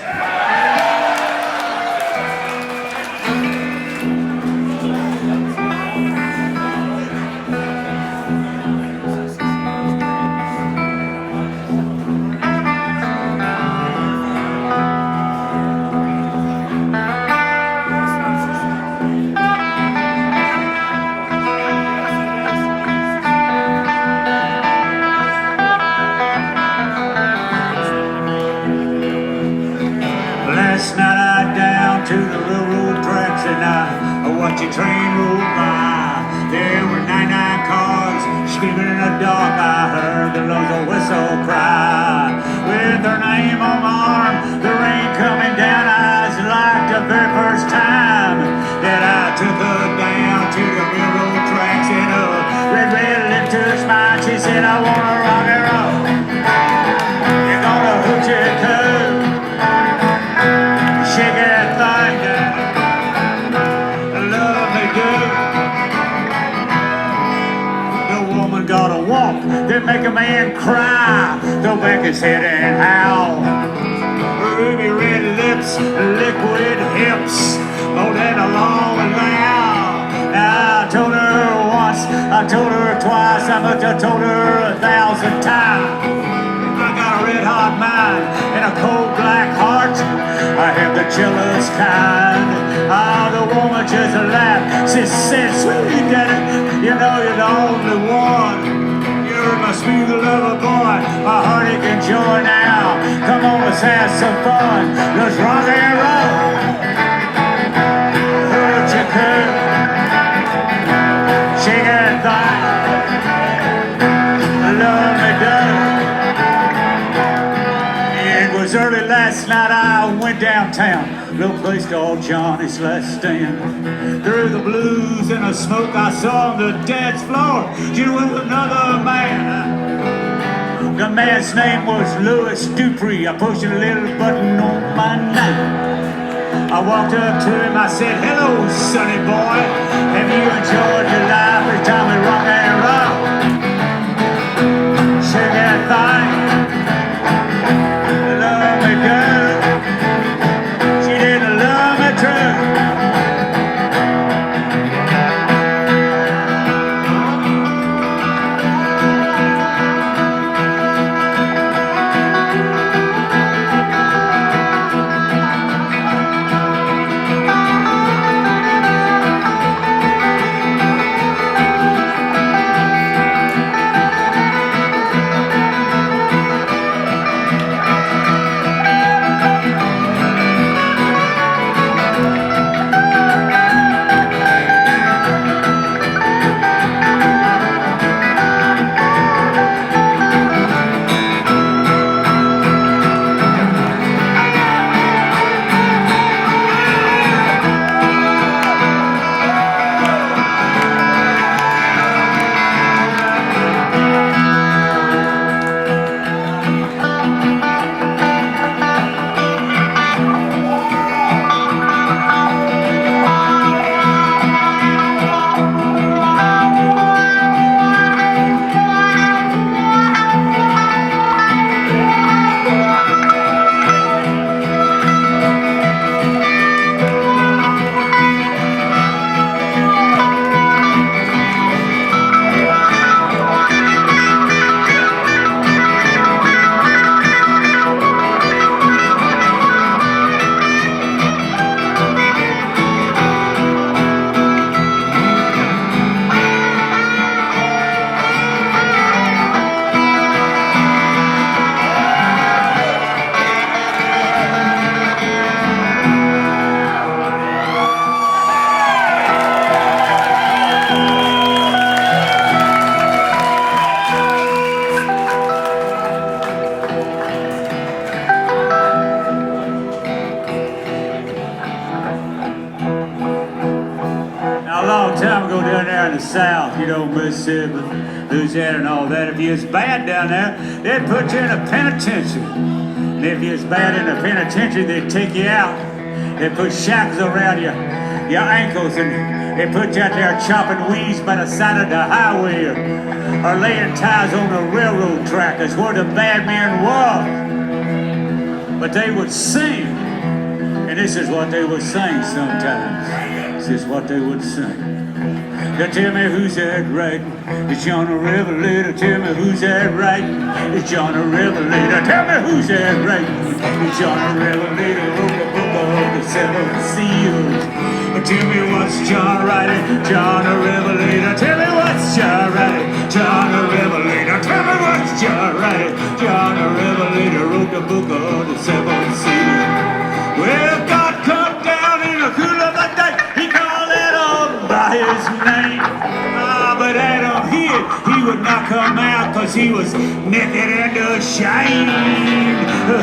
To the railroad tracks and I watched a train roll by. There were 99 cars screaming in the dark. I heard the lonesome whistle cry. With her name on my arm, the rain coming down, I was like the very first time that I took her down to the railroad tracks. And red lip to her smile, she said, I wanna rock and roll. You're gonna hoot your coat. Shake that thing down. Love me good. The woman got a walk that make a man cry. Throw back his head and howl. Ruby red lips, liquid hips, oh that along and loud. Now I told her once, I told her twice, I must have told her 1,000 times. I got a red hot mind and a cold black heart. I have the jealous kind. The woman just laughed. She said, sweetie daddy, you know you're the only one. You're my sweet lover boy, my heartache and joy now. Come on, let's have some fun. Let's rock and roll. Hurt your curve. Shake that thigh. Love me done. It was early last night, I went downtown, little place called Johnny's Last Stand. Through the blues and the smoke, I saw on the dance floor, she was another man. The man's name was Louis Dupree. I pushed a little button on my name. I walked up to him, I said, hello, sonny boy. Have you enjoyed your life every time we rock and roll? Shake that thing. Love me good. She didn't love me true. there in the South, you know, Mississippi, Louisiana and all that, if you was bad down there, they'd put you in a penitentiary. And if you was bad in the penitentiary, they'd take you out. They'd put shackles around your ankles, and they put you out there chopping weeds by the side of the highway, or laying ties on the railroad track. That's where the bad men was. But they would sing, and this is what they would sing sometimes. This is what they would sing. Now tell me who's that right? It's John the Revelator. Tell me who's that right? It's John the Revelator. Tell me who's that right? It's John the Revelator. Wrote the book of the seven seals. Tell me what's John writing? John the Revelator. Tell me what's John writing? John the Revelator. Tell me what's John writing? John the Revelator wrote the book of the seven seals. Well, God come down in the cool of the day. He called that on by his name. But Adam hid. He would not come out because he was naked and ashamed.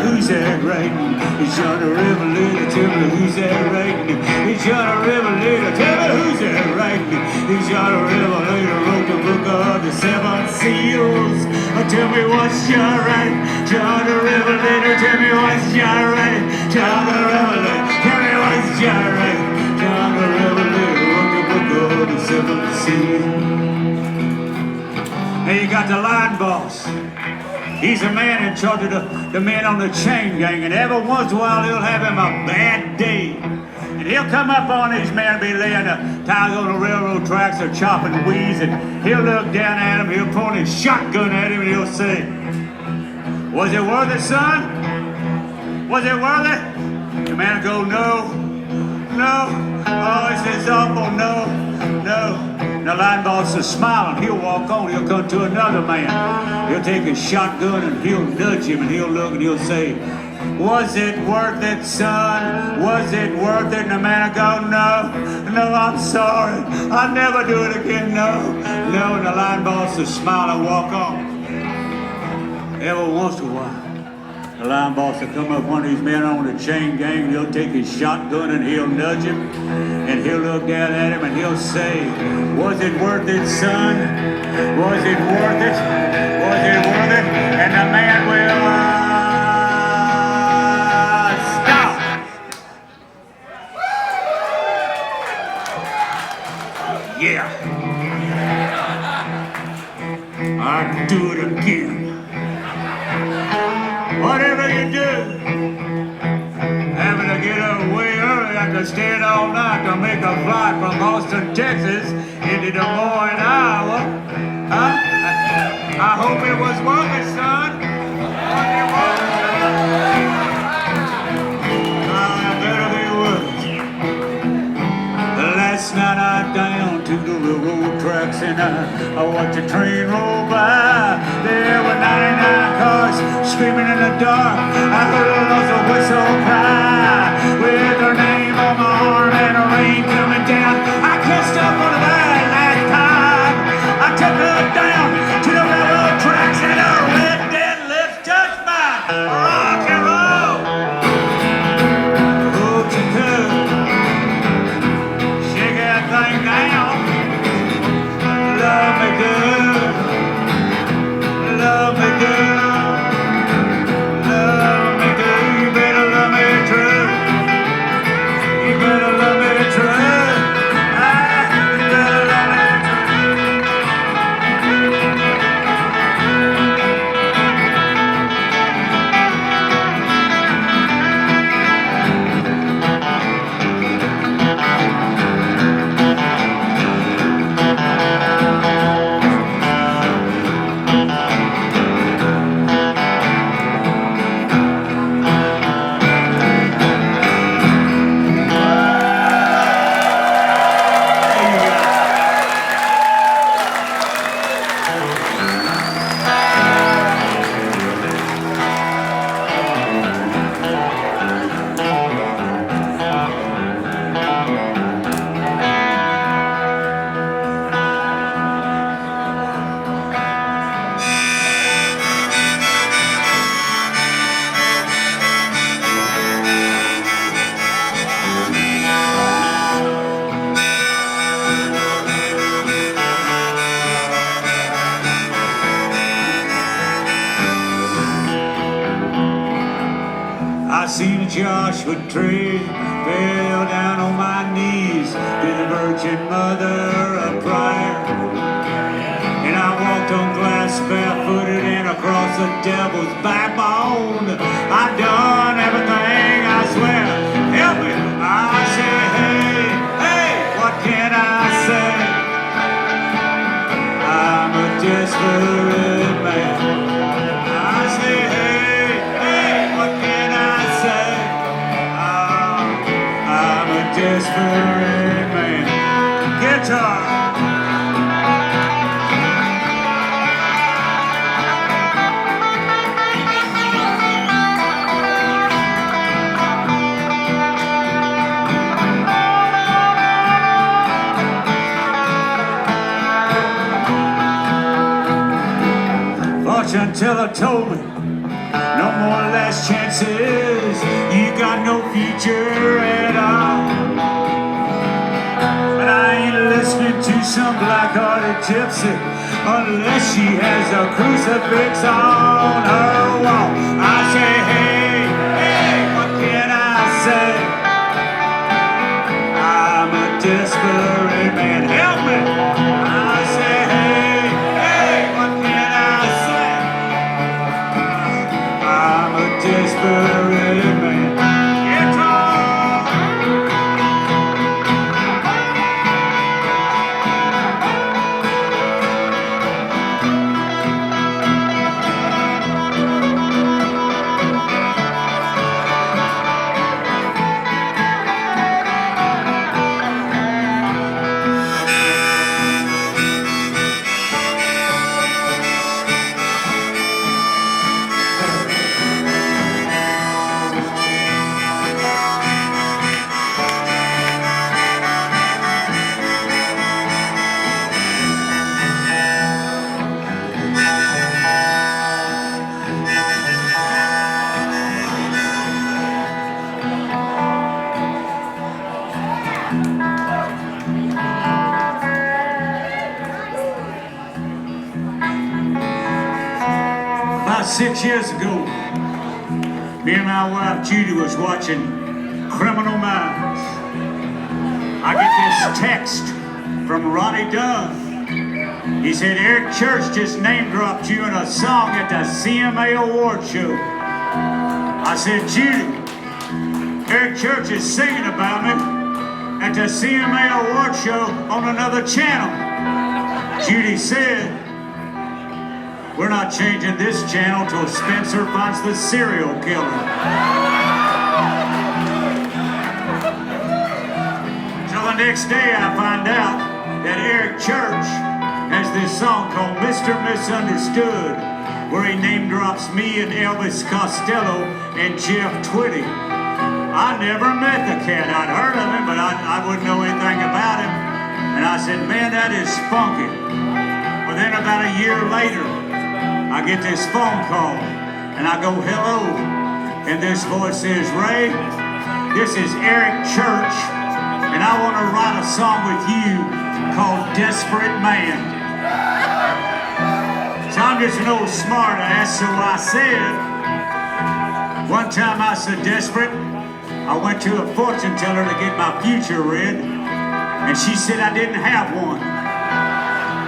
Who's that writing? It's John the Revelator. Tell me who's that writing? It's John the Revelator. Tell me who's that writing? It's John the Revelator. Wrote the book of the seven seals. Tell me what's John writing? John the Revelator. Tell me what's John writing? John the Revelator. Tell me what's John writing? John the Revelator. Wrote the book of the seven seals. Now you got the line boss. He's a man in charge of the men on the chain gang, and every once in a while he'll have him a bad day. And he'll come up on these men, be laying the ties on the railroad tracks or chopping weeds, and he'll look down at him, he'll point his shotgun at him, and he'll say, "Was it worth it, son? Was it worth it?" The man will go, "No, no, oh, this is awful, no, no." The line boss is smiling. He'll walk on. He'll come to another man. He'll take his shotgun and he'll nudge him, and he'll look and he'll say, "Was it worth it, son? Was it worth it?" And the man will go, "No, no, I'm sorry. I'll never do it again. No, no." And the line boss will smile and walk on. Every once in a while, the line boss will come up one of these men on the chain gang, and he'll take his shotgun and he'll nudge him, and he'll look down at him and he'll say, "Was it worth it, son? Was it worth it? Was it worth it?" And the man will stop. Yeah. I'd do it again. Whatever you do, having to get up way early after staying all night to make a flight from Austin, Texas into Des Moines, Iowa. Huh? I hope it was worth it, son. Was it worth it, son? Oh, it better be worth it. Last night I down to the railroad tracks, and I watched a train roll by. There were 99 cars screaming in the dark. I heard a lost whistle cry with her name on my arm and the rain coming down. I catched up on the line last time. I took her down to the railroad tracks, and her red dead lips touched mine. Rock and roll. Won't you come? Shake that thing down. Love me good. Love me good. Love me good. I seen a Joshua tree, fell down on my knees, did the Virgin Mother a prayer. And I walked on glass barefooted and across the devil's backbone. I done everything, I swear. Help me. I say, hey, hey, what can I say? I'm a desperate man. I say, hey, hey, what can I say? I'm a desperate man. Guitar. Fortune teller told me, no more last chances, you got no future at all. But I ain't listening to some black-hearted gypsy unless she has a crucifix on her wall. I say, hey, hey, what can I say? I'm a desperate man, help me! I say, hey, hey, what can I say? I'm a desperate man. About 6 years ago, me and my wife Judy was watching Criminal Minds. I get this text from Ronnie Dunn. He said, Eric Church just name-dropped you in a song at the CMA Award show. I said, Judy, Eric Church is singing about me at the CMA Award show on another channel. Judy said, we're not changing this channel till Spencer finds the serial killer. So the next day I find out that Eric Church has this song called Mr. Misunderstood, where he name drops me and Elvis Costello and Jeff Twitty. I never met the cat. I'd heard of him, but I wouldn't know anything about him. And I said, man, that is funky. Well, then about a year later, I get this phone call, and I go, hello, and this voice says, Ray, this is Eric Church, and I want to write a song with you called Desperate Man. So I'm just an old smart ass, so I said, one time I said desperate, I went to a fortune teller to get my future read, and she said I didn't have one.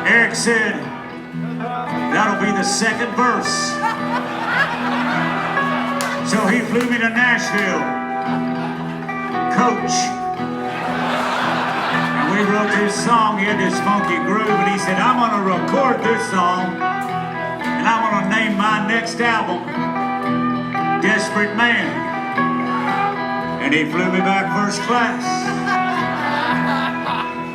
Eric said, that'll be the second verse. So he flew me to Nashville, Coach. And we wrote this song, he had this funky groove, and he said, I'm gonna record this song, and I'm gonna name my next album, Desperate Man. And he flew me back first class.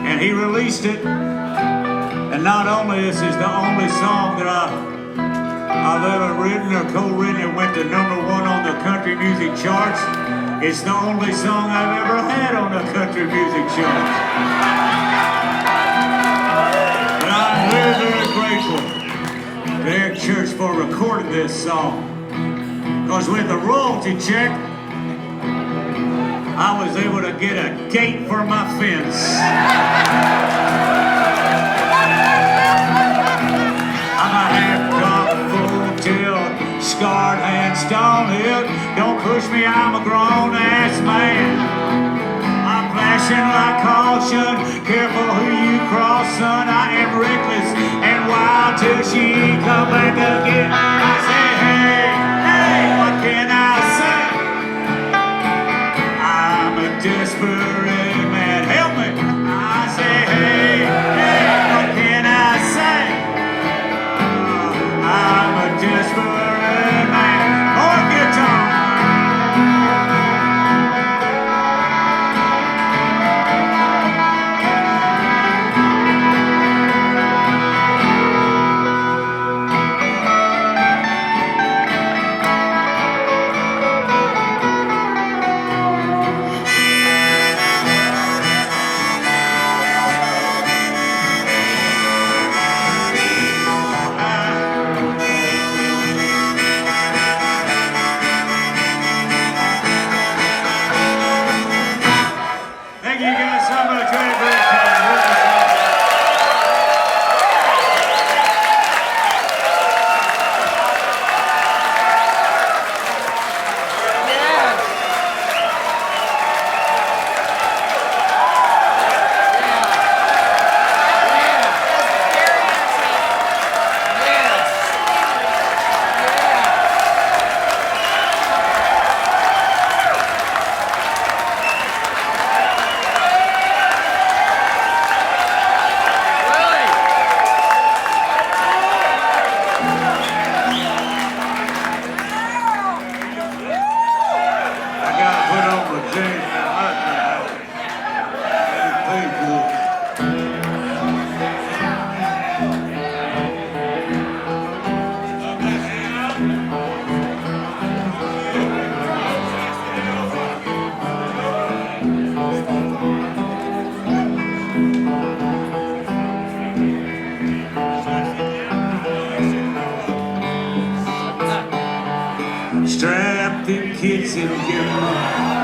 And he released it. And not only this is the only song that I've ever written or co-written that went to #1 on the country music charts, it's the only song I've ever had on the country music charts. But I'm very, very grateful to Eric Church for recording this song. Because with the royalty check, I was able to get a gate for my fence. I'm a half-cocked, full-tilt, scarred hand, stone-hip. Don't push me, I'm a grown-ass man. I'm flashing like caution, careful who you cross, son. I am reckless and wild till she come back again. I say, hey, hey, what can I say? I'm a desperate man, help me. I say, hey, hey, what can I say? I'm a desperate man. More guitar. Thank you guys so much. We had a great time. I got to put on my jeans now. That's painful. Strap them kids and give them a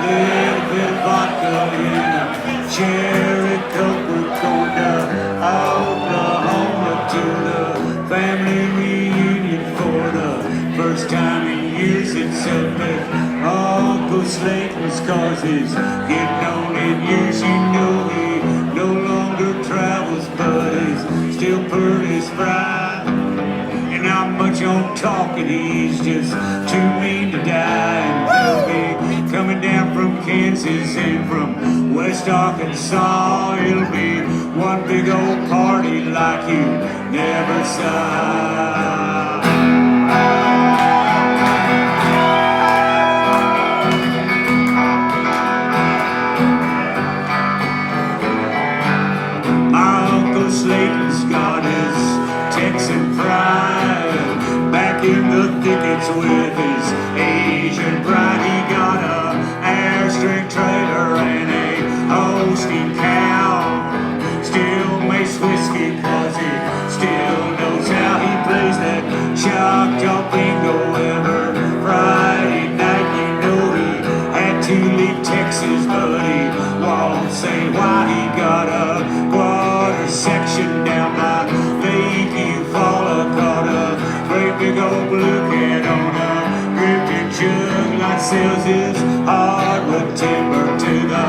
little bit of vodka in a cherry coke. We're going to Oklahoma to the family reunion for the first time in years. It's up at Uncle Slayton's cause he's getting on in years. You know he no longer travels, but he's still pretty spry. And not much on talking, he's just too mean to die. And he'll be coming down from Kansas and from West Arkansas. It'll be one big old party like you never saw. My Uncle Slayton's got his Texan pride. Back in the thickets with his Asian bride. He got a airstream trailer and a Holstein cow. Still makes whiskey cause he still knows how. He plays that Choctaw Bingo every Friday night. You know he had to leave Texas, but he won't say why. He got a quarter section down by Lake Eufaula, caught a great big old blue cat on a drifting jug. Like sells his hardwood timber to the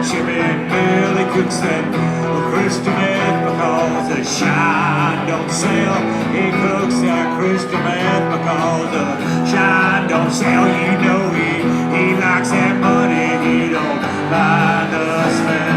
chimney mill. He cooks that crystal meth because the shine don't sell. He cooks that crystal meth because the shine don't sell. You know he likes that money. He don't mind the smell.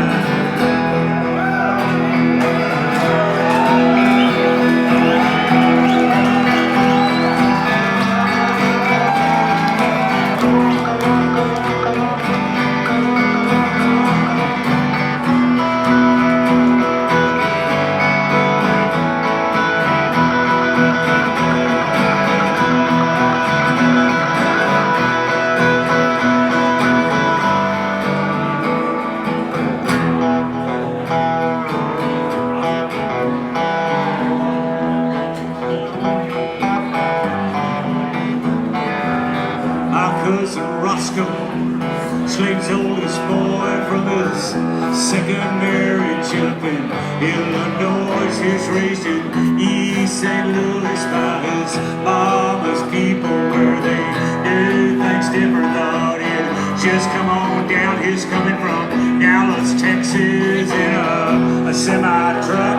Slate's oldest boy from his second marriage up in Illinois. He's raised in East St. Louis by his mama's people, where they do things different. Thought he'd just come on down. He's coming from Dallas, Texas in a semi-truck.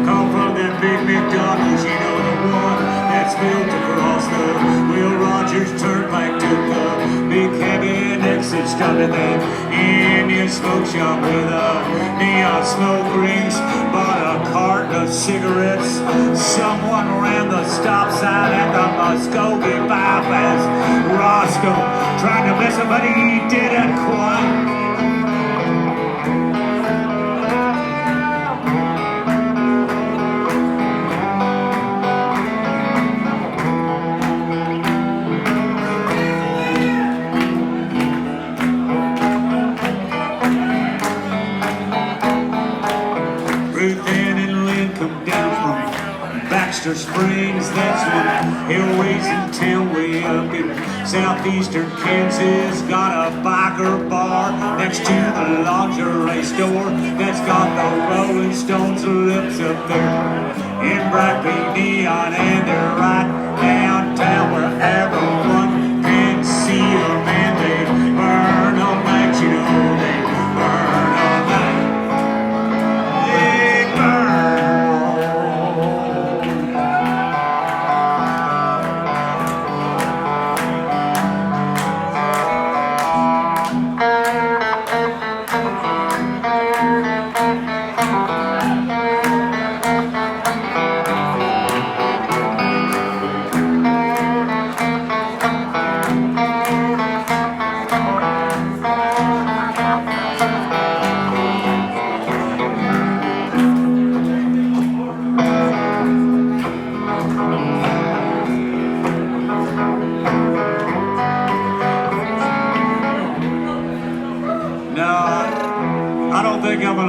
Come from that big McDonald's, you know, the one that's built across the Will Rogers Turnpike. Took a big heavy exit, stopped at that Indian smoke shop with a neon smoke rings. Bought a carton of cigarettes. Someone ran the stop sign at the Muskogee bypass. Roscoe tried to miss him, but he didn't quite. Springs, that's one Airways in town, way up in southeastern Kansas. Got a biker bar next to the lingerie store that's got the Rolling Stones lips up there in bright pink neon, and they're right downtown where everyone can see them, and they burn all night, you know, they burn all night. They burn.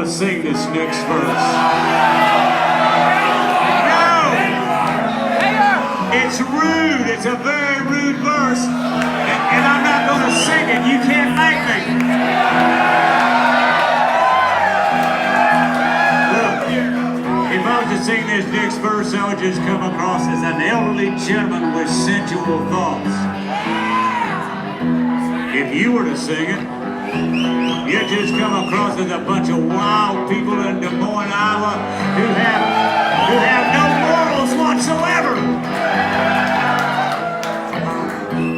Sing this next verse. No! It's rude. It's a very rude verse. And I'm not going to sing it. You can't make me. Look, if I was to sing this next verse, I would just come across as an elderly gentleman with sensual thoughts. If you were to sing it, you just come across as a bunch of wild people in Des Moines, Iowa who have no morals whatsoever.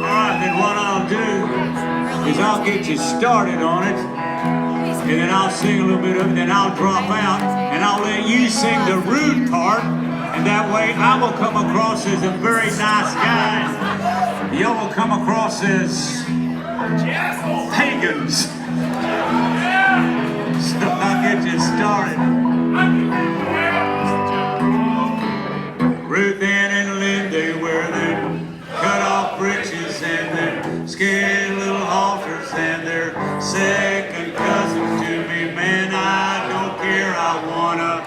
Alright, then what I'll do is I'll get you started on it, and then I'll sing a little bit of it, then I'll drop out, and I'll let you sing the rude part, and that way I will come across as a very nice guy. Y'all will come across as pagans. So I'll get you started. Ruth Ann and Lindy wear their cut off breeches and their skinny little halters, and they're second cousins to me. Man, I don't care, I wanna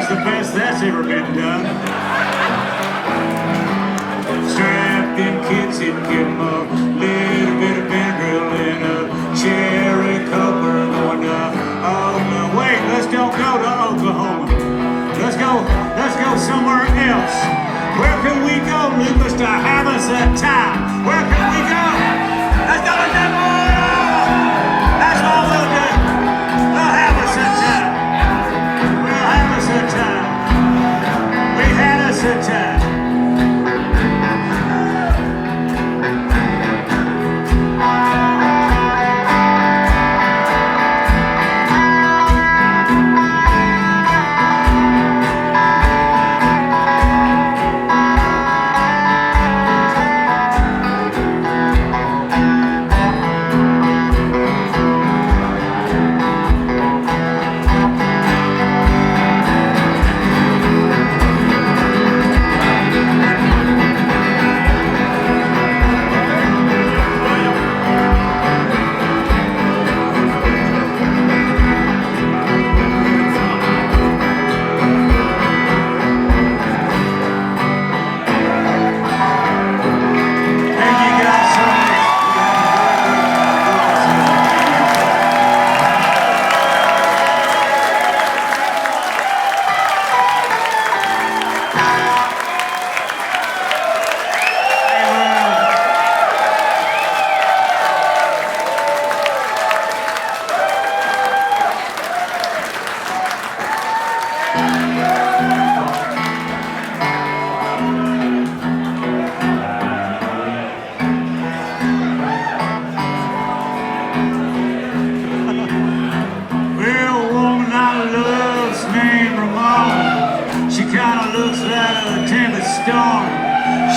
the best that's ever been done. Strapped in kids and give them a little bit of Benadryl and a cherry coke. We're going to Oklahoma. Wait, let's don't go to Oklahoma. Let's go somewhere else. Where can we go, Lucas, to have us a time? Where can we go? Let's go to Des Moines. That's what we'll do. We'll have us a time. We had us a time. storm.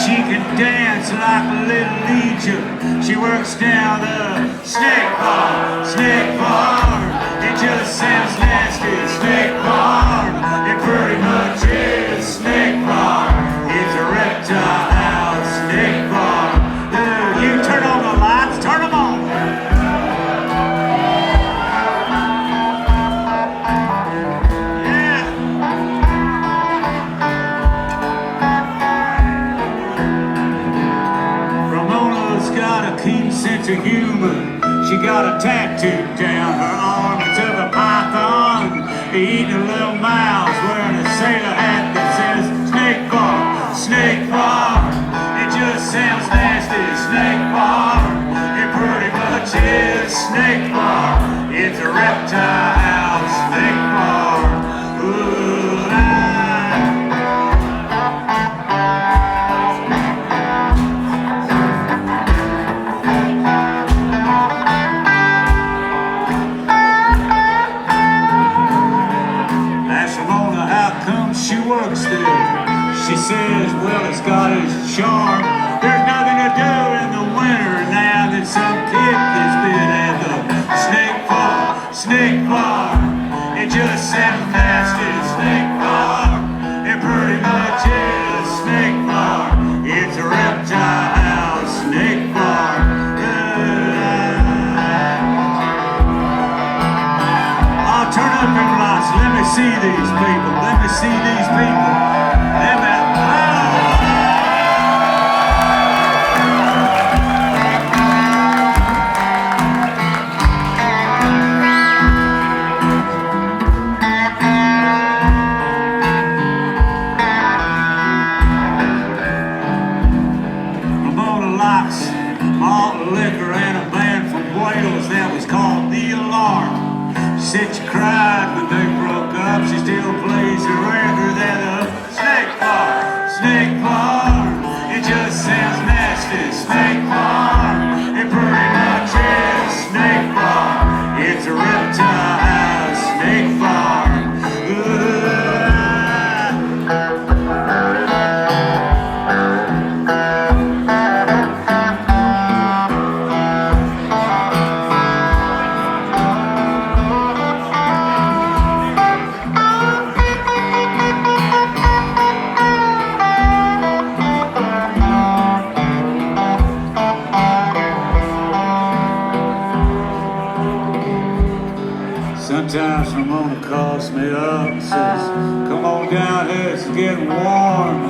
She can dance like a little legion. She works down the snake farm. It just sounds nasty, snake farm. It pretty much is snake farm. It's a reptile snake farm. You turn on the lights, turn them on. Keen sense of humor. She got a tattoo down her arm. It's of a python eating a little mouse, wearing a sailor hat that says snake farm, snake farm. It just sounds nasty, snake farm. It pretty much is snake farm. It's a reptile snake farm. Ooh, she works there. She says, well, it's got its charm. There's nothing to do in the winter now that some kid has been at the snake farm, snake farm. It just sounds nasty, snake farm. It pretty much is snake farm. It's a reptile snake farm. I'll turn up them lights. Let me see these people. Let me see these people. Let me, Ramona likes malt liquor and a band from Wales that was called The Alarm. She said she cried when they broke up. She still plays the record at the snake farm, snake farm. It just sounds nasty, snake farm. It pretty much is snake farm. It's a reptile snake farm. Sometimes Ramona calls me up and says, come on down here, it's getting warm.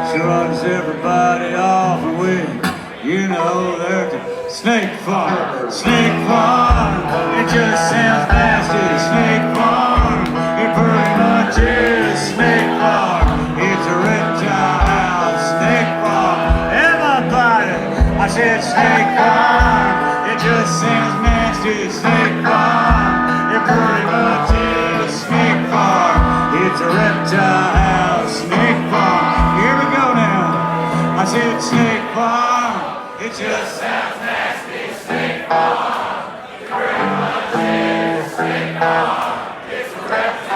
She runs everybody off and we, you know, they're at the snake farm, snake farm. It just sounds nasty, snake farm. It pretty much is snake farm. It's a reptile snake farm. Everybody, I said snake farm. It just sounds nasty, snake farm. It pretty much is snake farm. It's a reptile snake farm. Here we go now. I said snake farm. It just sounds nasty, snake farm. It pretty much is snake farm. It's a reptile.